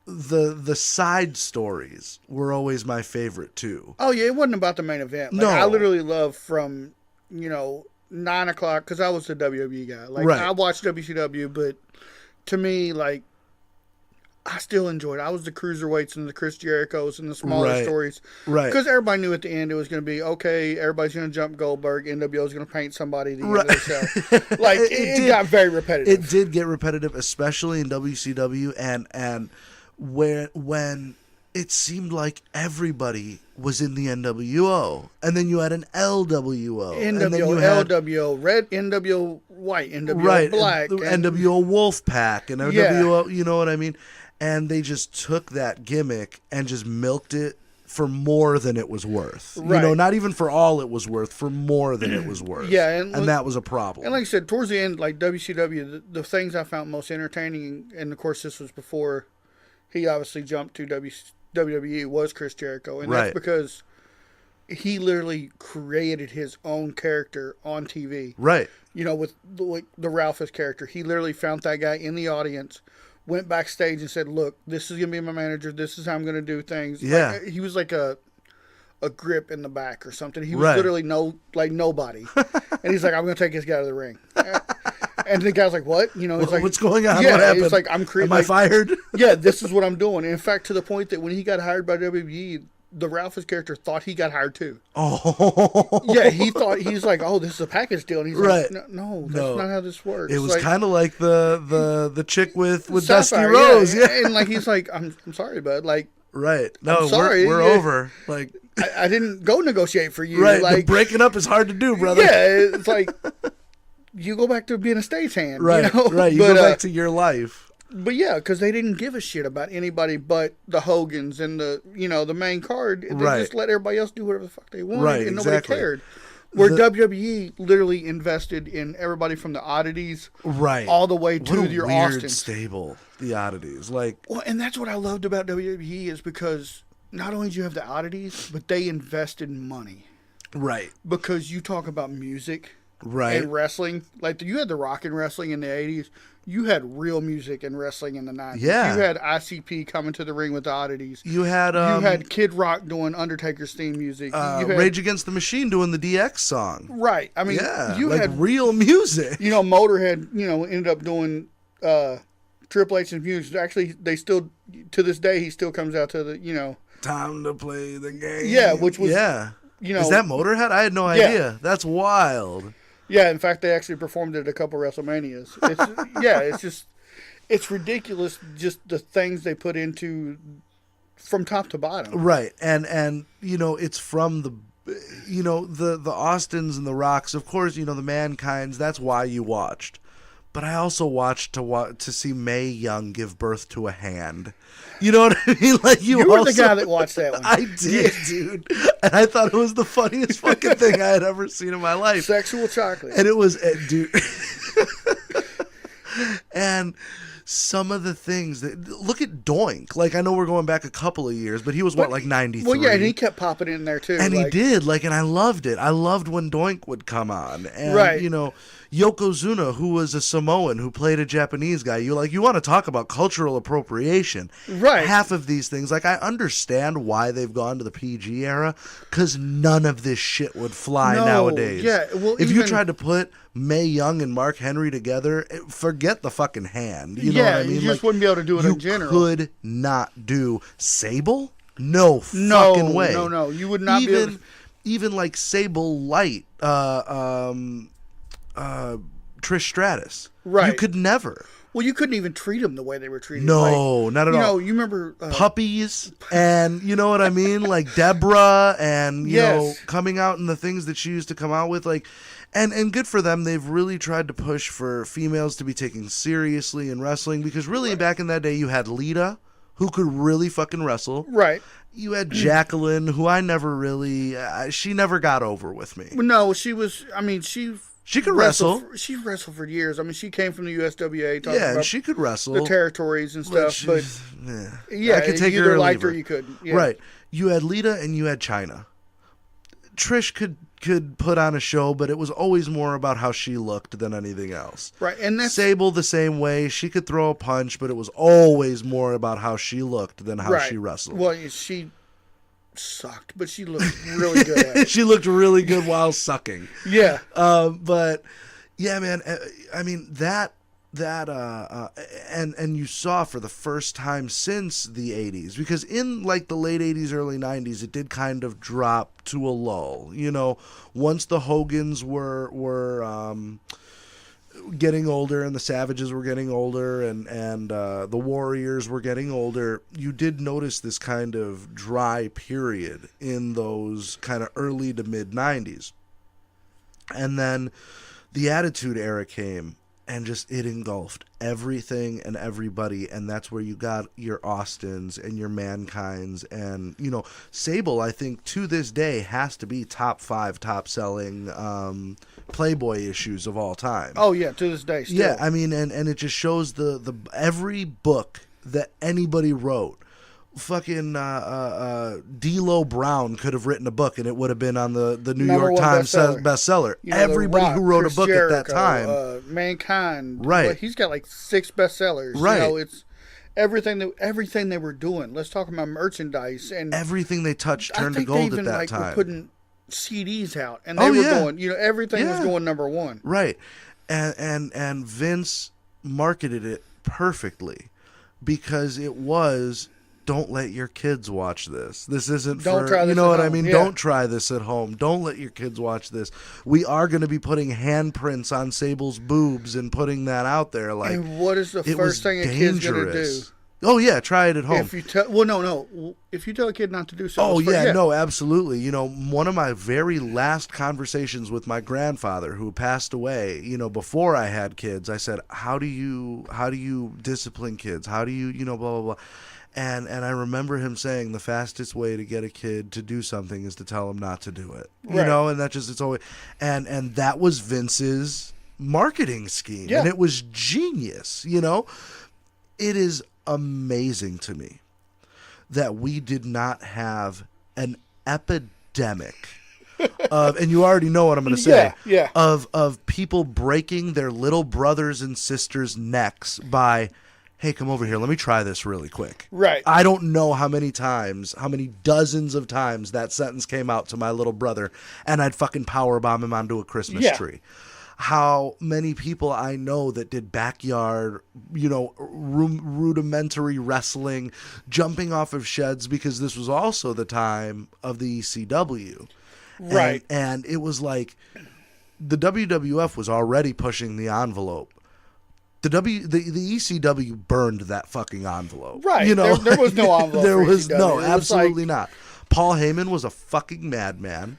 the side stories were always my favorite, too. Oh, yeah, it wasn't about the main event. Like, No. I literally loved from, 9 o'clock, because I was the WWE guy. Like, Right. I watched WCW, but to me, like, I still enjoyed it. I was the cruiserweights and the Chris Jerichos and the smaller Right. stories. Right. Because everybody knew at the end it was going to be, okay, everybody's going to jump Goldberg, NWO is going to paint somebody at the end of the show. Like, it got very repetitive. It did get repetitive, especially in WCW, and when it seemed like everybody was in the NWO, and then you had an LWO, and then NWO, you had LWO, red, NWO, white, NWO, right, black. the and- NWO Wolfpack, and Yeah. NWO, you know what I mean? And they just took that gimmick and just milked it for more than it was worth. Right. Not even for all it was worth, for more than it was worth. Yeah, and and that was a problem. And like I said, towards the end, like WCW, the things I found most entertaining, and of course this was before he obviously jumped to WWE, was Chris Jericho. And Right. that's because he literally created his own character on TV. Right. With the Ralphus character. He literally found that guy in the audience, went backstage and said, look, this is going to be my manager. This is how I'm going to do things. Yeah. Like, he was like a grip in the back or something. He was Right. literally nobody. And he's like, I'm going to take this guy to the ring. And the guy's like, what? It's like, What's going on? Yeah, What happened? it's like, I'm Am I fired? Yeah, this is what I'm doing. And in fact, to the point that when he got hired by WWE, the Ralphus character thought he got hired too. Oh. Yeah, he's like, oh, this is a package deal. And he's Right. like, no, that's No. not how this works. It was Like, kind of like the chick with Dusty Sapphire, Rose. Yeah. And like, he's like, I'm sorry, bud. Like, Right. No, I'm sorry. we're Yeah. over. Like, I didn't go negotiate for you. right. Like, Breaking up is hard to do, brother. yeah, it's like, you go back to being a stagehand. Right. Right. You But, go back to your life. But yeah, because they didn't give a shit about anybody but the Hogans and the main card. They Right. just let everybody else do whatever the fuck they wanted, Right, and nobody exactly. cared. Where The- WWE literally invested in everybody from the oddities Right. all the way What to a your weird Austins. stable. The oddities. Like, Well, and that's what I loved about WWE is because not only do you have the oddities, but they invested money. right. Because you talk about music, Right. in wrestling. Like you had the rock and wrestling in the 80s. You had real music and wrestling in the 90s. Yeah. You had ICP coming to the ring with the oddities. You had you had Kid Rock doing Undertaker's theme music. You had Rage Against the Machine doing the DX song. Right. I mean, Yeah, you like had real music. You know, Motorhead, you know, ended up doing Triple H's music. Actually, they still, to this day, he still comes out to the, you know. Time to play the game. Yeah, which was, yeah. You know. Is that Motorhead? I had no idea. That's wild. Yeah, in fact, they actually performed it at a couple WrestleManias. It's ridiculous just the things they put into from top to bottom. Right. And you know, it's from the Austins and the Rocks, of course, you know, the Mankind's, that's why you watched. But I also watched to see Mae Young give birth to a hand. You know what I mean? Like you were the guy that watched that one. I did, dude. And I thought it was the funniest fucking thing I had ever seen in my life. Sexual chocolate. And it was, dude. And some of the things that, look at Doink. Like, I know we're going back a couple of years, but he was like 93. Well, yeah, and he kept popping in there too. And he did, and I loved it. I loved when Doink would come on. And, right. you know, Yokozuna, who was a Samoan who played a Japanese guy, you want to talk about cultural appropriation. Right. Half of these things, like, I understand why they've gone to the PG era, because none of this shit would fly nowadays. Yeah, well, if you tried to put Mae Young and Mark Henry together, forget the fucking hand. You know what I mean? You just wouldn't be able to do it in general. You could not do Sable? No fucking way. No. You would not be able to... Even like Sable Light, Trish Stratus. Right. You could never. Well, you couldn't even treat them the way they were treated. No, not at all. You know, you remember... puppies, and you know what I mean? Like Deborah, and, you know, Yes. coming out and the things that she used to come out with, like... And good for them. They've really tried to push for females to be taken seriously in wrestling, because really back in that day you had Lita, who could really fucking wrestle. Right. You had Jacqueline, who I never really... she never got over with me. No, she was... I mean, she could wrestle. She wrestled for years. I mean, she came from the USWA. Yeah, and she could wrestle. The territories and stuff. But yeah, I could take you her either or liked leave her, her. you couldn't. Yeah. Right. You had Lita and you had Chyna. Trish could put on a show, but it was always more about how she looked than anything else. Right, and that's... Sable the same way. She could throw a punch, but it was always more about how she looked than how she wrestled. Well, she sucked, but she looked really good at it. She looked really good while sucking. Yeah. But yeah, man. I mean and you saw for the first time since the 80s, because in like the late 80s, early 90s, it did kind of drop to a lull. You know, once the Hogans were getting older and the Savages were getting older and the Warriors were getting older, you did notice this kind of dry period in those kind of early to mid 90s. And then the Attitude Era came, and just it engulfed everything and everybody, and that's where you got your Austins and your Mankind's, and, you know, Sable, I think, to this day, has to be top 5 top-selling Playboy issues of all time. Oh, yeah, to this day, still. Yeah, I mean, and it just shows the every book that anybody wrote. Fucking D'Lo Brown could have written a book, and it would have been on the New Number York one Times bestseller. bestseller. You know, Everybody Rock, who wrote Chris a book Jericho, at that time, Mankind, right? Well, he's got like 6 bestsellers. Right. You know, it's everything they were doing. Let's talk about merchandise and everything they touched turned to they gold even, at that like, time. Were putting CDs out, and they were going. You know, everything was going number 1. Right, and Vince marketed it perfectly, because it was, don't let your kids watch this. This isn't Don't for, try this you know at what I home. mean? Yeah. Don't try this at home. Don't let your kids watch this. We are going to be putting handprints on Sable's boobs and putting that out there. Like, And what is the it first was thing a kid's going to do? dangerous. Oh yeah, try it at home. If you tell, well, no. If you tell a kid not to do so, Oh yeah, no, absolutely. You know, one of my very last conversations with my grandfather, who passed away, you know, before I had kids, I said, "How do you discipline kids? How do you, you know, blah blah blah." And I remember him saying the fastest way to get a kid to do something is to tell him not to do it. You Right. know, and that just, it's always, and that was Vince's marketing scheme, Yeah. and it was genius. You know, it is amazing to me that we did not have an epidemic And you already know what I'm going to say. Yeah. Of people breaking their little brothers and sisters' necks by, hey, come over here, let me try this really quick. Right. I don't know how many dozens of times that sentence came out to my little brother, and I'd fucking powerbomb him onto a Christmas tree. How many people I know that did backyard, rudimentary wrestling, jumping off of sheds, because this was also the time of the ECW. Right. And it was like the WWF was already pushing the envelope. The ECW burned that fucking envelope. Right. There was no envelope. There for was ECW. no, absolutely not. Paul Heyman was a fucking madman.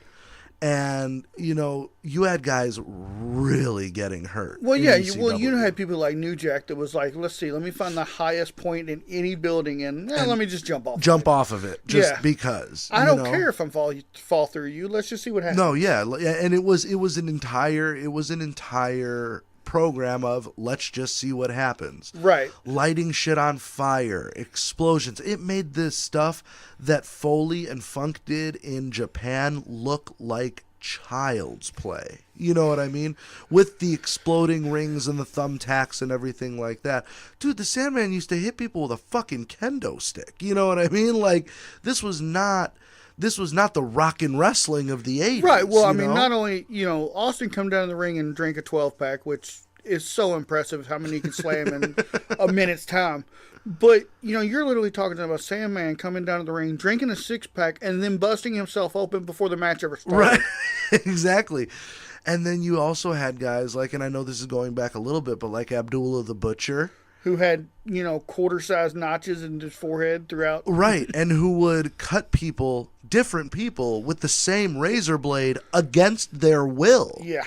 And, you had guys really getting hurt. Well, yeah. You had people like New Jack that was like, let's see, let me find the highest point in any building and let me just jump off of it. Just because. I don't care if I'm fall through you. Let's just see what happens. No, yeah. And it was an entire program of let's just see what happens. Right. Lighting shit on fire, explosions. It made this stuff that Foley and Funk did in Japan look like child's play. You know what I mean? With the exploding rings and the thumbtacks and everything like that. Dude, the Sandman used to hit people with a fucking kendo stick. You know what I mean? Like, this was not the rockin' wrestling of the 80s. Right. Well, I mean, not only, Austin come down the ring and drink a 12-pack, which is so impressive how many he can slam in a minute's time. But, you're literally talking about Sandman coming down to the ring, drinking a 6-pack, and then busting himself open before the match ever started. Right. Exactly. And then you also had guys like, and I know this is going back a little bit, but like Abdullah the Butcher, who had, quarter-sized notches in his forehead throughout. Right, and who would cut different people, with the same razor blade against their will. Yeah.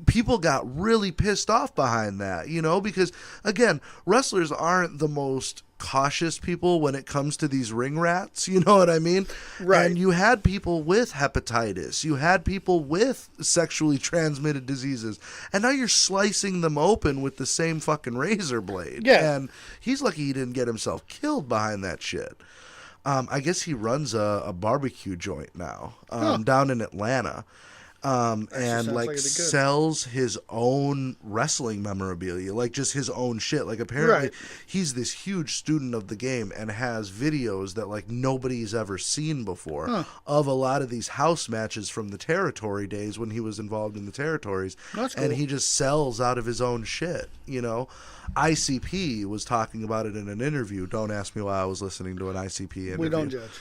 People got really pissed off behind that, because, again, wrestlers aren't the most cautious people when it comes to these ring rats, you know what I mean? Right. And you had people with hepatitis, you had people with sexually transmitted diseases, and now you're slicing them open with the same fucking razor blade. Yeah. And he's lucky he didn't get himself killed behind that shit. I guess he runs a barbecue joint now, down in Atlanta. And like sells his own wrestling memorabilia, like just his own shit. Like apparently he's this huge student of the game and has videos that like nobody's ever seen before of a lot of these house matches from the territory days when he was involved in the territories. That's cool. And he just sells out of his own shit, ICP was talking about it in an interview. Don't ask me why I was listening to an ICP interview. We don't judge.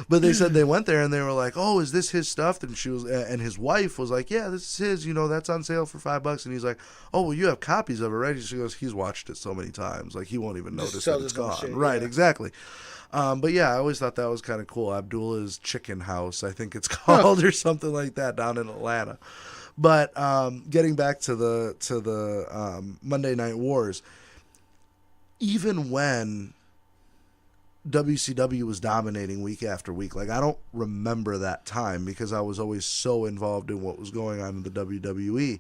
But they said they went there and they were like, "Oh, is this his stuff?" And his wife was like, "Yeah, this is his. That's on sale for $5." And he's like, "Oh, well, you have copies of it, right?" She goes, "He's watched it so many times, like he won't even notice that it's gone." Shit, right, yeah. Exactly. But yeah, I always thought that was kind of cool. Abdullah's Chicken House, I think it's called, or something like that, down in Atlanta. But getting back to the Monday Night Wars, even when WCW was dominating week after week, like I don't remember that time because I was always so involved in what was going on in the WWE.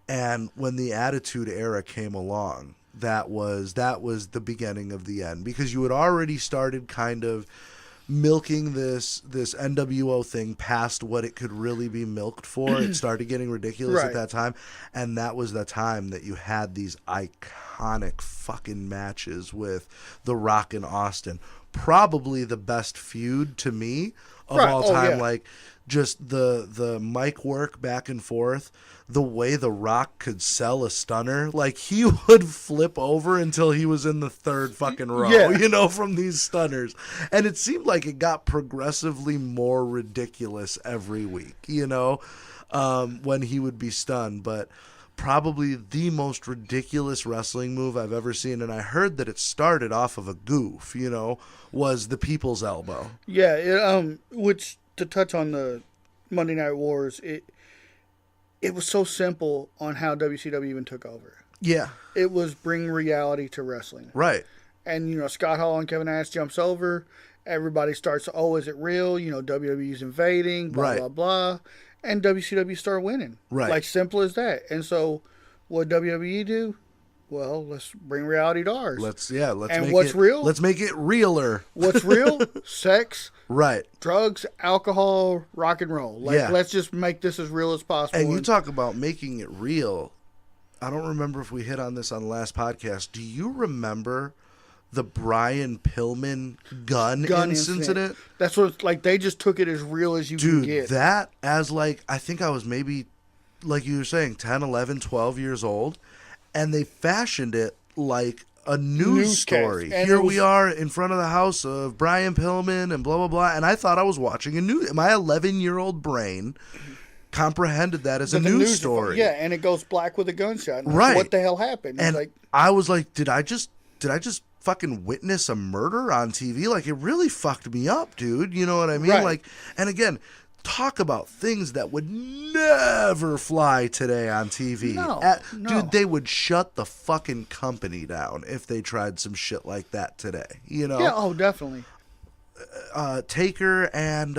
And when the Attitude Era came along, that was the beginning of the end, because you had already started kind of milking this NWO thing past what it could really be milked for. It started getting ridiculous at that time, and that was the time that you had these iconic fucking matches with The Rock and Austin. Probably the best feud to me of all time. Like just the mic work back and forth, the way The Rock could sell a stunner. Like he would flip over until he was in the third fucking row, from these stunners. And it seemed like it got progressively more ridiculous every week, when he would be stunned. But probably the most ridiculous wrestling move I've ever seen, and I heard that it started off of a goof, was the People's Elbow. Yeah, which, to touch on the Monday Night Wars, it was so simple on how WCW even took over. Yeah. It was bring reality to wrestling. Right. And, Scott Hall and Kevin Nash jumps over. Everybody starts, oh, is it real? WWE's invading, blah, blah, blah. And WCW start winning. Right. Like, simple as that. And so, what WWE do? Well, let's bring reality to ours. Let's And make what's it real? Let's make it realer. What's real? Sex, Right. drugs, alcohol, rock and roll. Let's just make this as real as possible. And you talk about making it real. I don't remember if we hit on this on the last podcast. Do you remember the Brian Pillman gun incident? That's what it's like. They just took it as real as you can Dude, get. that as like, I think I was maybe, like you were saying, 10, 11, 12 years old. And they fashioned it like a news story. And Here we are in front of the house of Brian Pillman and blah, blah, blah. And I thought I was watching a news. My 11-year-old brain comprehended that as a news story. Yeah, and it goes black with a gunshot. Like, Right. What the hell happened? And Like, I was like, did I just fucking witness a murder on TV? Like, it really fucked me up, dude. You know what I mean? Right. Like, and again, talk about things that would never fly today on TV. No. Dude, they would shut the fucking company down if they tried some shit like that today. You know? yeah, oh, definitely. Taker and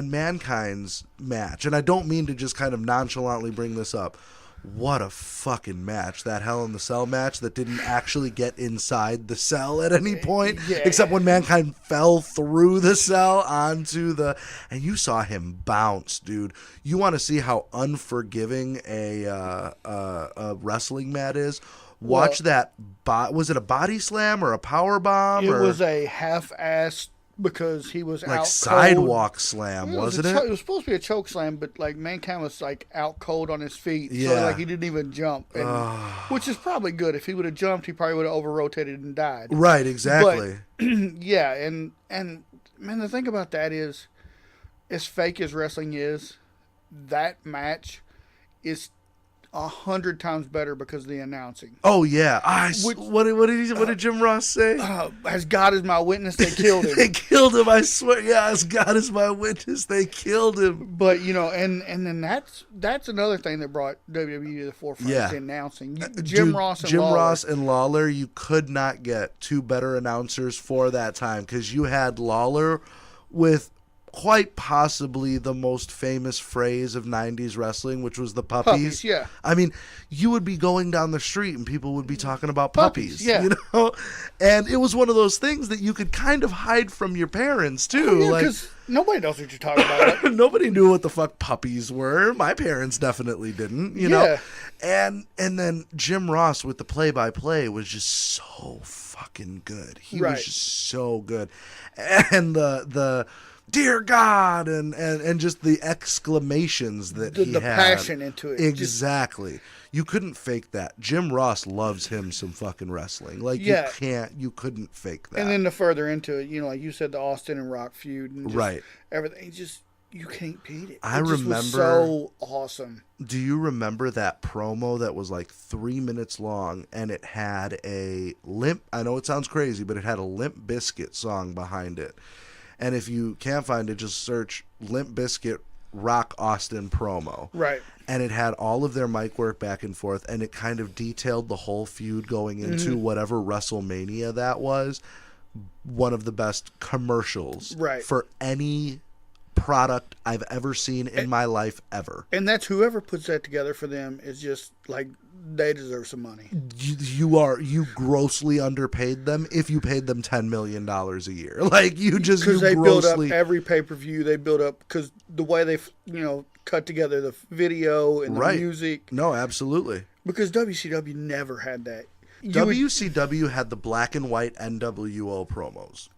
Mankind's match, and I don't mean to just kind of nonchalantly bring this up. What a fucking match, that Hell in the Cell match that didn't actually get inside the cell at any point, Yeah. except when Mankind fell through the cell onto the, and you saw him bounce, dude. You want to see how unforgiving a wrestling mat is? Watch that. Was it a body slam or a power bomb? It was a half-assed because he was like out sidewalk cold. slam, Yeah, wasn't it it? was supposed to be a choke slam, but like Mankind was like out cold on his feet, so Yeah. like he didn't even jump, and, which is probably good. If he would have jumped, he probably would have over rotated and died. Right, exactly. Yeah, and man, the thing about that is, as fake as wrestling is, that match is 100 times better because of the announcing. Oh yeah, what did Jim Ross say? As God is my witness, they killed him. They killed him. I swear. Yeah, as God is my witness, they killed him. But you know, and then that's another thing that brought WWE to the forefront. Yeah. Is the announcing. Dude, Jim Ross and Lawler, you could not get two better announcers for that time, because you had Lawler with quite possibly the most famous phrase of 90s wrestling, which was the puppies. yeah. I mean, you would be going down the street and people would be talking about puppies, yeah. you know? And it was one of those things that you could kind of hide from your parents, too. Yeah, like, because nobody knows what you're talking about. nobody knew what the fuck puppies were. My parents definitely didn't, you know? And then Jim Ross with the play-by-play was just so fucking good. He was just so good. And the dear God, and just the exclamations that he the had. passion into it. Exactly. You couldn't fake that. Jim Ross loves him some fucking wrestling. Like, you couldn't fake that. And then to further into it, you know, like you said, the Austin and Rock feud, and just everything, you can't beat it. I It just was remember so awesome. Do you remember that promo that was like 3 minutes long, and it had a I know it sounds crazy, but it had a Limp Bizkit song behind it. And if you can't find it, just search Limp Bizkit Rock Austin promo. Right. And it had all of their mic work back and forth, and it kind of detailed the whole feud going into whatever WrestleMania that was. One of the best commercials for any product I've ever seen in my life ever. And that's whoever puts that together for them is just like, they deserve some money. You grossly underpaid them if you paid them $10 million a year. Like, because they build up every pay-per-view. They build up because the way they cut together the video and the music. No, absolutely. Because WCW never had that. WCW had the black and white NWO promos,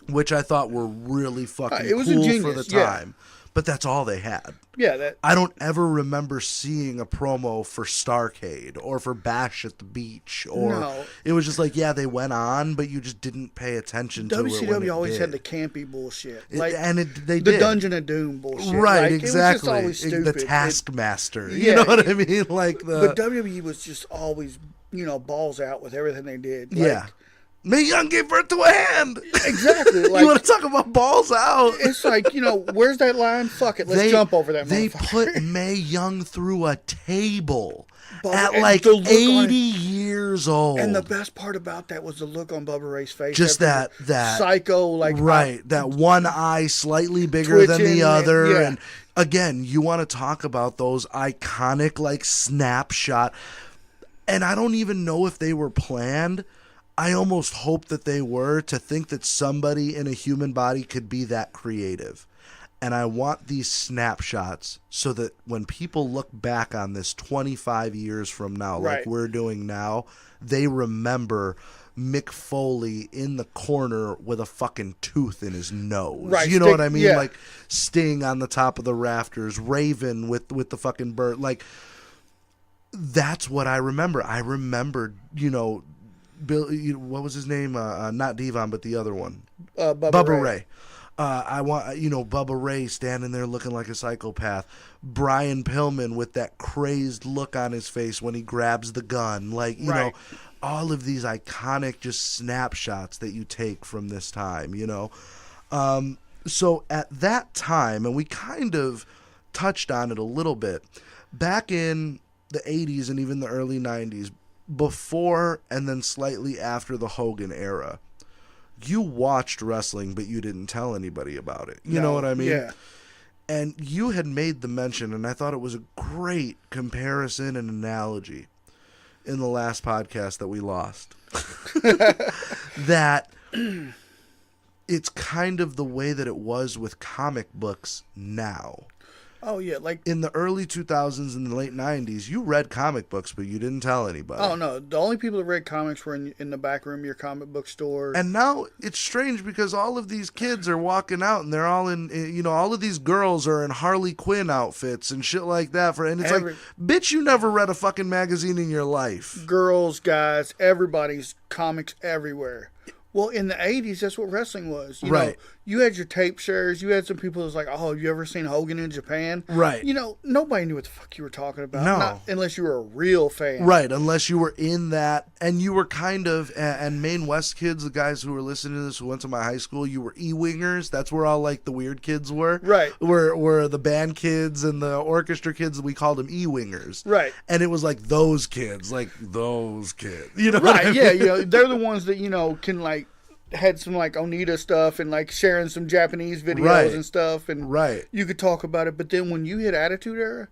which I thought were really fucking it was cool ingenious, for the time. But that's all they had. Yeah, I don't ever remember seeing a promo for Starrcade or for Bash at the Beach, or it was just like, they went on, but you just didn't pay attention to it. WCW always had the campy bullshit, like they the did. Dungeon of Doom bullshit, right? Like, exactly. It was just always stupid. The Taskmaster, you know what I mean? Like but WWE was just always balls out with everything they did. Like, Mae Young gave birth to a hand. Exactly. Like, you want to talk about balls out? It's like, where's that line? Fuck it. Let's jump over that They motherfucker. put Mae Young through a table at and like the look 80 years old. And the best part about that was the look on Bubba Ray's face. Just that psycho, like, that one eye slightly bigger than the other. And again, you want to talk about those iconic, like, snapshot. And I don't even know if they were planned. I almost hope that they were, to think that somebody in a human body could be that creative. And I want these snapshots so that when people look back on this 25 years from now, like we're doing now, they remember Mick Foley in the corner with a fucking tooth in his nose. Right. You know what I mean? Yeah. Like Sting on the top of the rafters, Raven with the fucking bird. Like, that's what I remember. I remember, you know, Bill, what was his name? Not Devon, but the other one. Bubba Ray. I want, you know, Bubba Ray standing there looking like a psychopath. Brian Pillman with that crazed look on his face when he grabs the gun. Like, you know, all of these iconic just snapshots that you take from this time, you know. So at that time, and we kind of touched on it a little bit, back in the 80s and even the early 90s, before and then slightly after the Hogan era, you watched wrestling, but you didn't tell anybody about it. You know what I mean? Yeah. And you had made the mention, and I thought it was a great comparison and analogy in the last podcast that we lost, that it's kind of the way that it was with comic books now. Oh, yeah, like... In the early 2000s and the late 90s, you read comic books, but you didn't tell anybody. Oh, no. The only people that read comics were in the back room of your comic book store. And now it's strange because all of these kids are walking out and they're all in, you know, all of these girls are in Harley Quinn outfits and shit like that. And it's like, bitch, you never read a fucking magazine in your life. Girls, guys, everybody's comics everywhere. Well, in the 80s, that's what wrestling was. You know, you had your tape shares. You had some people that was like, oh, have you ever seen Hogan in Japan? Right. You know, nobody knew what the fuck you were talking about. No. Not unless you were a real fan. Right, unless you were in that. And you were kind of, and Maine West kids, the guys who were listening to this, who went to my high school, you were E-wingers. That's where all, like, the weird kids were. Right. Were the band kids and the orchestra kids, we called them E-wingers. Right. And it was like those kids. You know what I mean? Yeah, you know, they're the ones that, you know, can, like, had some like Onita stuff and like sharing some Japanese videos and stuff, and you could talk about it. But then when you hit Attitude Era,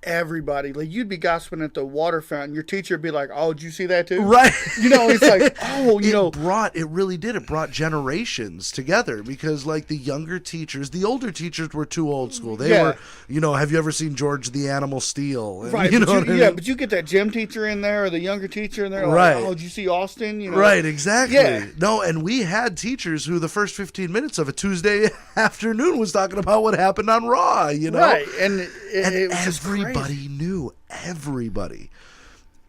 everybody, like, you'd be gossiping at the water fountain. Your teacher would be like, oh, did you see that too? Right. You know, it's like, oh, you know. It really did. It brought generations together because, like, the younger teachers, the older teachers were too old school. They were, you know, have you ever seen George the Animal Steel? And, right. You know what I mean? Yeah, but you get that gym teacher in there or the younger teacher in there. Like, oh, did you see Austin? You know? Right, exactly. Yeah. No, and we had teachers who the first 15 minutes of a Tuesday afternoon was talking about what happened on Raw, you know? Right. And it was everybody knew. Everybody.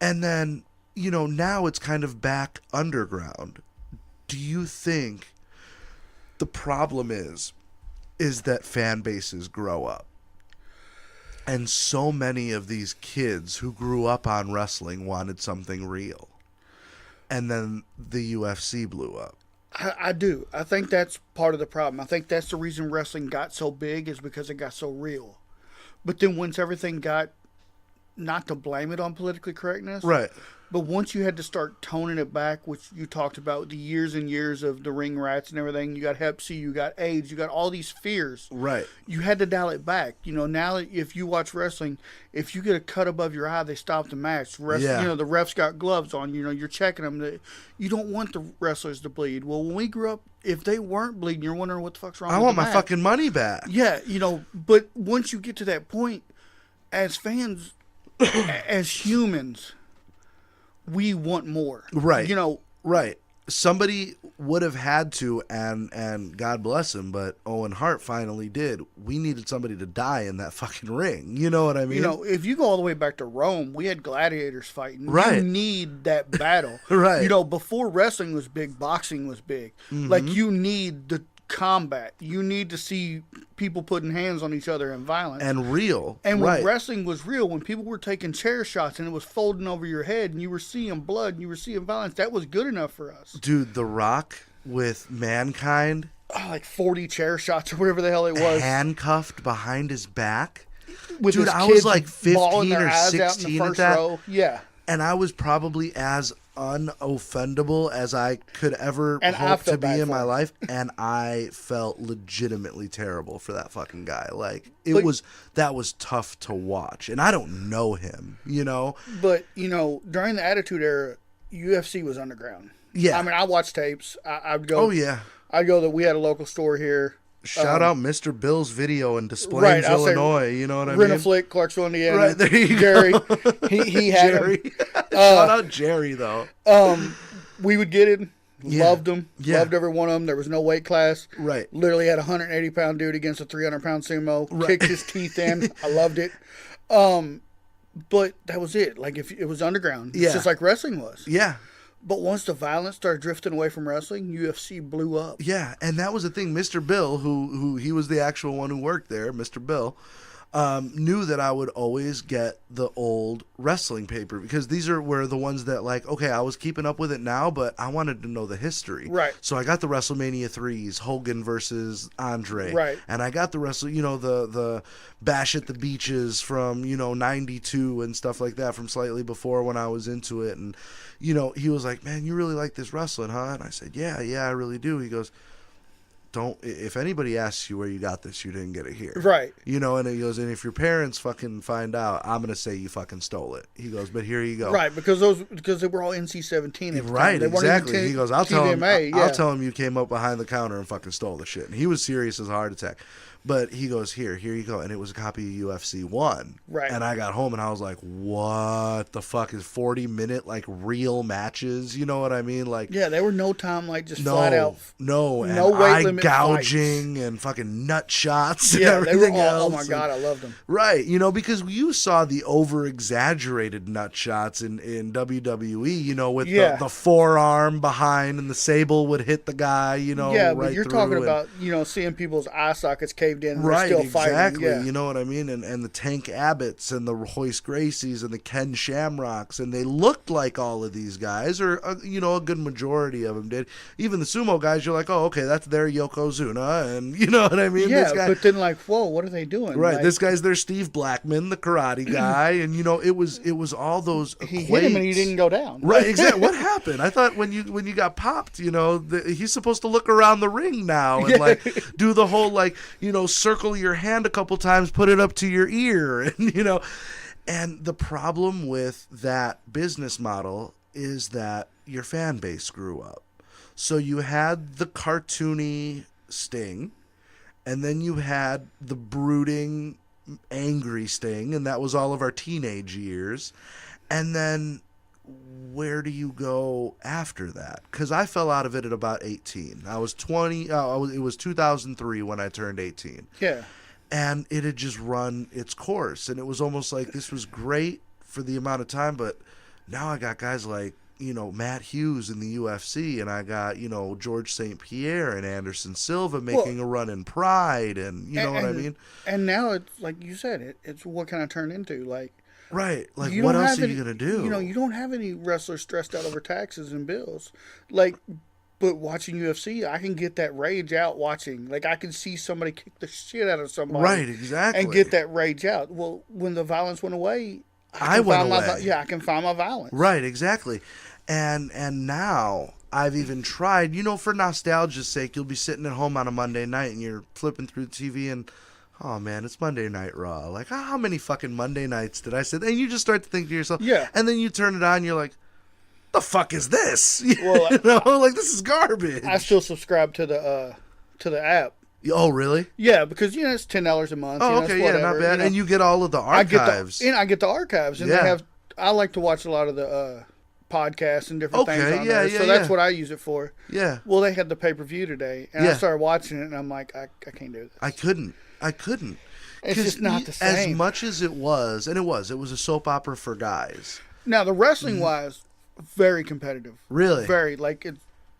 And then, you know, now it's kind of back underground. Do you think the problem is that fan bases grow up? And so many of these kids who grew up on wrestling wanted something real. And then the UFC blew up. I do. I think that's part of the problem. I think that's the reason wrestling got so big, is because it got so real. But then once everything got, not to blame it on politically correctness, right? But once you had to start toning it back, which you talked about, the years and years of the ring rats and everything, you got Hep C, you got AIDS, you got all these fears. Right. You had to dial it back. You know, now if you watch wrestling, if you get a cut above your eye, they stop the match. You know, the refs got gloves on. You know, you're checking them. You don't want the wrestlers to bleed. Well, when we grew up, if they weren't bleeding, you're wondering what the fuck's wrong with I want the my match. fucking money back. Yeah, you know, but once you get to that point, as fans, as humans, we want more. Right. You know. Right. Somebody would have had to, and God bless him, but Owen Hart finally did. We needed somebody to die in that fucking ring. You know what I mean? You know, if you go all the way back to Rome, we had gladiators fighting. Right. You need that battle. Right. You know, before wrestling was big, boxing was big. Mm-hmm. Like, you need the combat. You need to see people putting hands on each other and violence. And real. And when wrestling was real, when people were taking chair shots and it was folding over your head and you were seeing blood and you were seeing violence, that was good enough for us. Dude, The Rock with Mankind. Oh, like 40 chair shots or whatever the hell it was. Handcuffed behind his back. With Dude, his I kids was like 15 bawling their or eyes 16 out in the at first that. row. Yeah. And I was probably as unoffendable as I could ever And I hope felt to be bad in for my him. life, and I felt legitimately terrible for that fucking guy. Like But- that was tough to watch, and I don't know him, you know. But, during the Attitude Era, UFC was underground. Yeah. I mean, I watched tapes. I'd go. Oh yeah. I'd go we had a local store here. Shout out Mr. Bill's Video in Des Right, Plaines, I'll say Illinois. You know what I Rent a mean? Flick, Clarksville, Indiana. Right, there you Jerry. go. He had Jerry. him. Shout out Jerry though. We would get it. Yeah. Loved them. Yeah. Loved every one of them. There was no weight class. Right. Literally had a 180-pound dude against a 300-pound sumo. Right. Kicked his teeth in. I loved it. But that was it. Like, if it was underground. Yeah. It's just like wrestling was. Yeah. But once the violence started drifting away from wrestling, UFC blew up. Yeah, and that was the thing. Mr. Bill, who he was the actual one who worked there, Mr. Bill, knew that I would always get the old wrestling paper because these were the ones that, like, okay, I was keeping up with it now, but I wanted to know the history. Right. So I got the WrestleMania 3s, Hogan versus Andre. Right. And I got the the Bash at the Beaches from, 92 and stuff like that from slightly before when I was into it. And, he was like, man, you really like this wrestling, huh? And I said, yeah, I really do. He goes, if anybody asks you where you got this, you didn't get it here. Right. And he goes, and if your parents fucking find out, I'm going to say you fucking stole it. He goes, but here you go. Right, because they were all NC-17 at the Right, time. They weren't exactly. even He goes, I'll tell him TVMA, I'll tell him you came up behind the counter and fucking stole the shit. And he was serious as a heart attack. But he goes, here you go. And it was a copy of UFC 1. Right. And I got home and I was like, what the fuck is 40-minute, like, real matches? You know what I mean? Like, Yeah, they were no time, like, just flat out. No, and no weight eye limit gouging and fucking nut shots and Yeah, they were everything all, else. oh my God, I loved them. Right, because you saw the over-exaggerated nut shots in WWE, with the forearm behind and the sable would hit the guy, Yeah, right but you're through talking and- about, seeing people's eye sockets caved in and Right, they're still fighting. exactly. Yeah. You know what I mean? And the Tank Abbotts and the Hoist Gracies and the Ken Shamrocks, and they looked like all of these guys, or a good majority of them did. Even the sumo guys, you're like, oh, okay, that's their Yokozuna, and you know what I mean? Yeah, This guy, but then like, whoa, what are they doing? right, Like, this guy's their Steve Blackman, the karate guy, and it was all those. he hit him and he equates. didn't go down. Right, exactly. What happened? I thought when you got popped, he's supposed to look around the ring now and like do the whole circle your hand a couple times, put it up to your ear, and And the problem with that business model is that your fan base grew up. So you had the cartoony Sting, and then you had the brooding, angry Sting, and that was all of our teenage years. And then where do you go after that? Because I fell out of it at about 18. I was 20. It was 2003 when I turned 18. Yeah. And it had just run its course. And it was almost like this was great for the amount of time, but now I got guys like, Matt Hughes in the UFC, and I got, George St. Pierre and Anderson Silva making a run in Pride, and you know what I mean? And now it's like you said, it's what can I turn into? Like, right. Like, you what don't else have are any- you going to do? You don't have any wrestlers stressed out over taxes and bills. Like, but watching UFC, I can get that rage out watching. Like, I can see somebody kick the shit out of somebody. Right, exactly. And get that rage out. Well, when the violence went away, I went away. I can find my violence. Right, exactly. And now I've even tried, for nostalgia's sake, you'll be sitting at home on a Monday night and you're flipping through the TV and, oh man, it's Monday Night Raw. Like, how many fucking Monday nights did I sit? And you just start to think to yourself, Yeah. And then you turn it on, and you're like, the fuck is this? Well, like, this is garbage. I still subscribe to the app. Oh, really? Yeah, because it's $10 a month. Oh, it's okay, yeah, not whatever, bad. And you get all of the I archives. get the archives, and Yeah. they have. I like to watch a lot of the podcasts and different things Okay, on yeah, there. yeah, So that's yeah. what I use it for. Yeah. Well, they had the pay-per-view today, and I Yeah. started watching it, and I'm like, I can't do this. I couldn't. It's 'Cause just not the As same. much as it was, and it was a soap opera for guys. Now, the wrestling wise, very competitive. Really? Very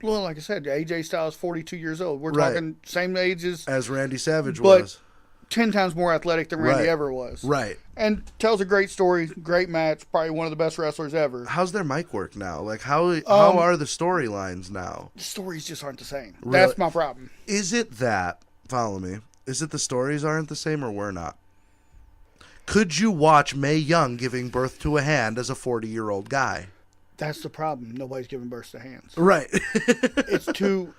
well, like I said, AJ Styles 42 years old. We're Right. talking same age as Randy Savage But- was. 10 times more athletic than Randy Right. ever was. Right. And tells a great story, great match, probably one of the best wrestlers ever. How's their mic work now? Like, how are the storylines now? The stories just aren't the same. Really? That's my problem. Is it that, follow me, is it the stories aren't the same or we're not? Could you watch Mae Young giving birth to a hand as a 40-year-old guy? That's the problem. Nobody's giving birth to hands. Right. It's too...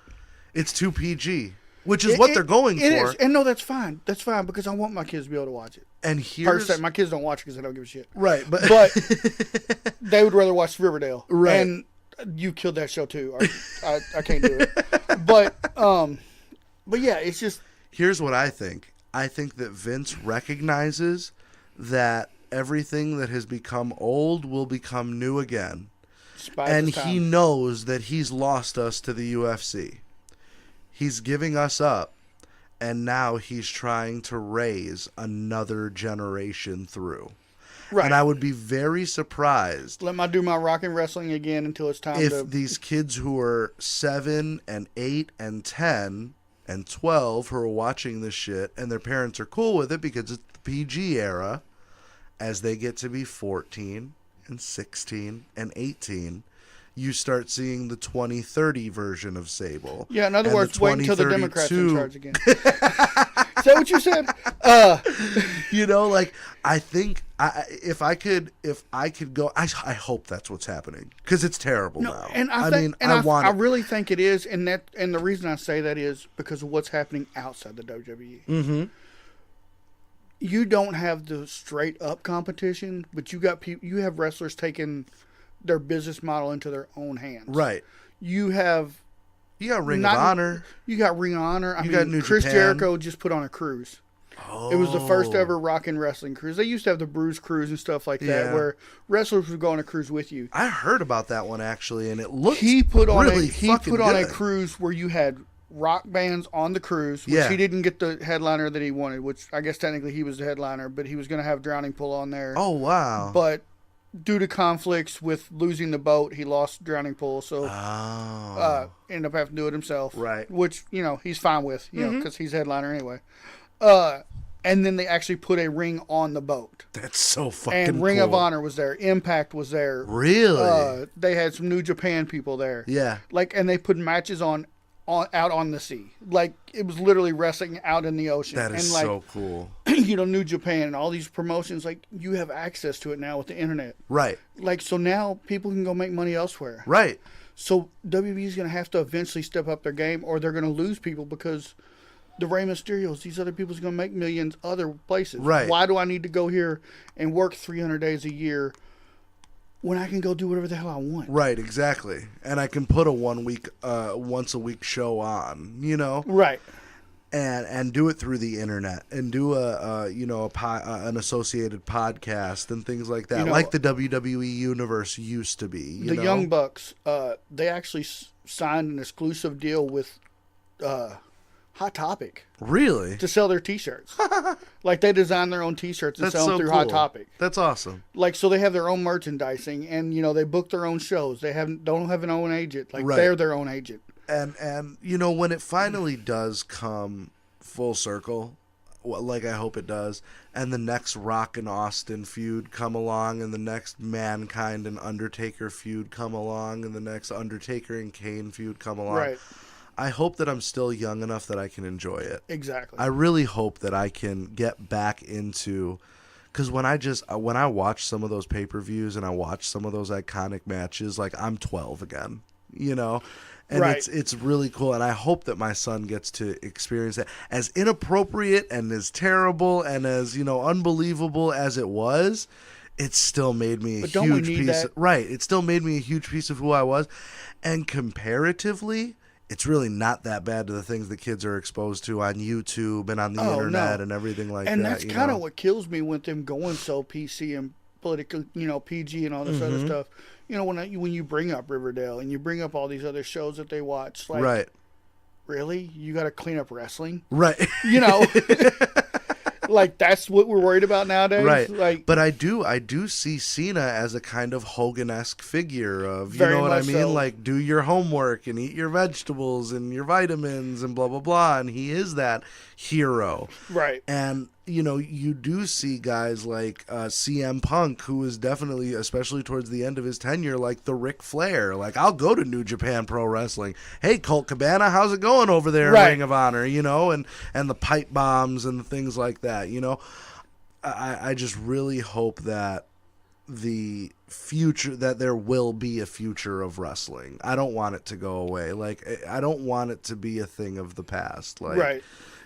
It's too PG, which is what they're going it for. Is. And no, that's fine. That's fine because I want my kids to be able to watch it. And here's... My kids don't watch it because they don't give a shit. Right, but they would rather watch Riverdale. Right. And you killed that show too. I can't do it. But yeah, it's just... Here's what I think. I think that Vince recognizes that everything that has become old will become new again. And he knows that he's lost us to the UFC. He's giving us up, and now he's trying to raise another generation through. Right. And I would be very surprised. Let me do my rock and wrestling again until it's time if these kids who are 7 and 8 and 10 and 12 who are watching this shit and their parents are cool with it because it's the PG era, as they get to be 14 and 16 and 18, you start seeing the 2030 version of Sable. Yeah, in other words, wait until the Democrats are in charge again. Is that what you said? You know, like, I think if I could go, I hope that's what's happening because it's terrible now. And I really think it is, and the reason I say that is because of what's happening outside the WWE. Mm-hmm. You don't have the straight up competition, but you have wrestlers taking their business model into their own hands. Right. You got Ring of Honor. You got Ring of Honor. I got mean, New Chris Japan. Jericho just put on a cruise. Oh. It was the first ever rock and wrestling cruise. They used to have the Bruise Cruise and stuff like that, where wrestlers would go on a cruise with you. I heard about that one actually, and it looked he put on good. A cruise where you had rock bands on the cruise, which he didn't get the headliner that he wanted, which I guess technically he was the headliner, but he was going to have Drowning Pool on there. Oh, wow. But due to conflicts with losing the boat, he lost Drowning Pool, so ended up having to do it himself. Right. Which, he's fine with, because he's headliner anyway. And then they actually put a ring on the boat. That's so fucking And Ring cool. of Honor was there. Impact was there. Really? They had some New Japan people there. Yeah. And they put matches on out on the sea. Like, it was literally wrestling out in the ocean. That is so cool. New Japan and all these promotions, like, you have access to it now with the internet. Right. Like, so now people can go make money elsewhere. Right. So WWE is going to have to eventually step up their game, or they're going to lose people because the Rey Mysterios, these other people's going to make millions other places. Right. Why do I need to go here and work 300 days a year when I can go do whatever the hell I want? Right, exactly. And I can put a once a week show on, Right. And do it through the internet and do an associated podcast and things like that, like the WWE universe used to be. The Young Bucks, they actually signed an exclusive deal with Hot Topic. Really? To sell their T-shirts. Like, they design their own T-shirts and That's sell them so through cool. Hot Topic. That's awesome. Like, so they have their own merchandising, and they book their own shows. They don't have an own agent. Like, they're their own agent. And when it finally does come full circle, like I hope it does, and the next Rock and Austin feud come along, and the next Mankind and Undertaker feud come along, and the next Undertaker and Kane feud come along. Right. I hope that I'm still young enough that I can enjoy it. Exactly. I really hope that I can get back into, because when I watch some of those pay-per-views and I watch some of those iconic matches, like, I'm 12 again, and right. it's really cool, and I hope that my son gets to experience that. As inappropriate and as terrible and as unbelievable as it was, it still made me a huge piece. Right, it still made me a huge piece of who I was, and comparatively, it's really not that bad to the things that kids are exposed to on YouTube and on the internet and everything like that. And that's kind of what kills me with them going so PC and political, PG and all this other stuff. When you bring up Riverdale and you bring up all these other shows that they watch, like, right. Really? You got to clean up wrestling? Right. Like, that's what we're worried about nowadays. Right. Like, but I do see Cena as a kind of Hogan-esque figure of, you very know what I much mean? so. Like, do your homework and eat your vegetables and your vitamins and blah, blah, blah. And he is that hero. Right. And, you do see guys like CM Punk, who is definitely, especially towards the end of his tenure, like the Ric Flair. Like, I'll go to New Japan Pro Wrestling. Hey, Colt Cabana, how's it going over there in Ring of Honor? And the pipe bombs and things like that. I just really hope that the future, that there will be a future of wrestling. I don't want it to go away. Like, I don't want it to be a thing of the past. Like, Right.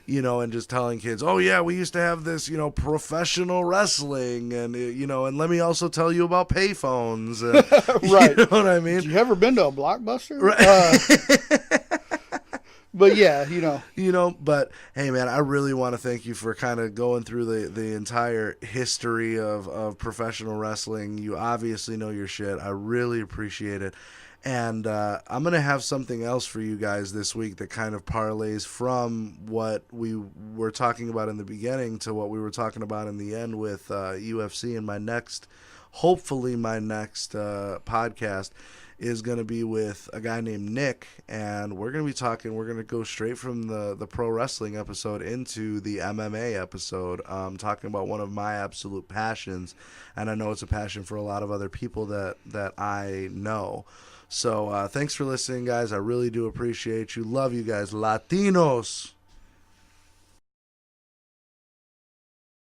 you know, and just telling kids, oh yeah, we used to have this, you know, professional wrestling, and you know, and let me also tell you about payphones. And, Right. You know what I mean? You ever been to a Blockbuster? Right. But yeah, you know. You know, but hey man, I really want to thank you for kind of going through the entire history of professional wrestling. You obviously know your shit. I really appreciate it. And I'm going to have something else for you guys this week that kind of parlays from what we were talking about in the beginning to what we were talking about in the end with UFC. And hopefully my next podcast is going to be with a guy named Nick. And we're going to go straight from the pro wrestling episode into the MMA episode, talking about one of my absolute passions. And I know it's a passion for a lot of other people that I know. So thanks for listening, guys. I really do appreciate you. Love you guys. Latinos.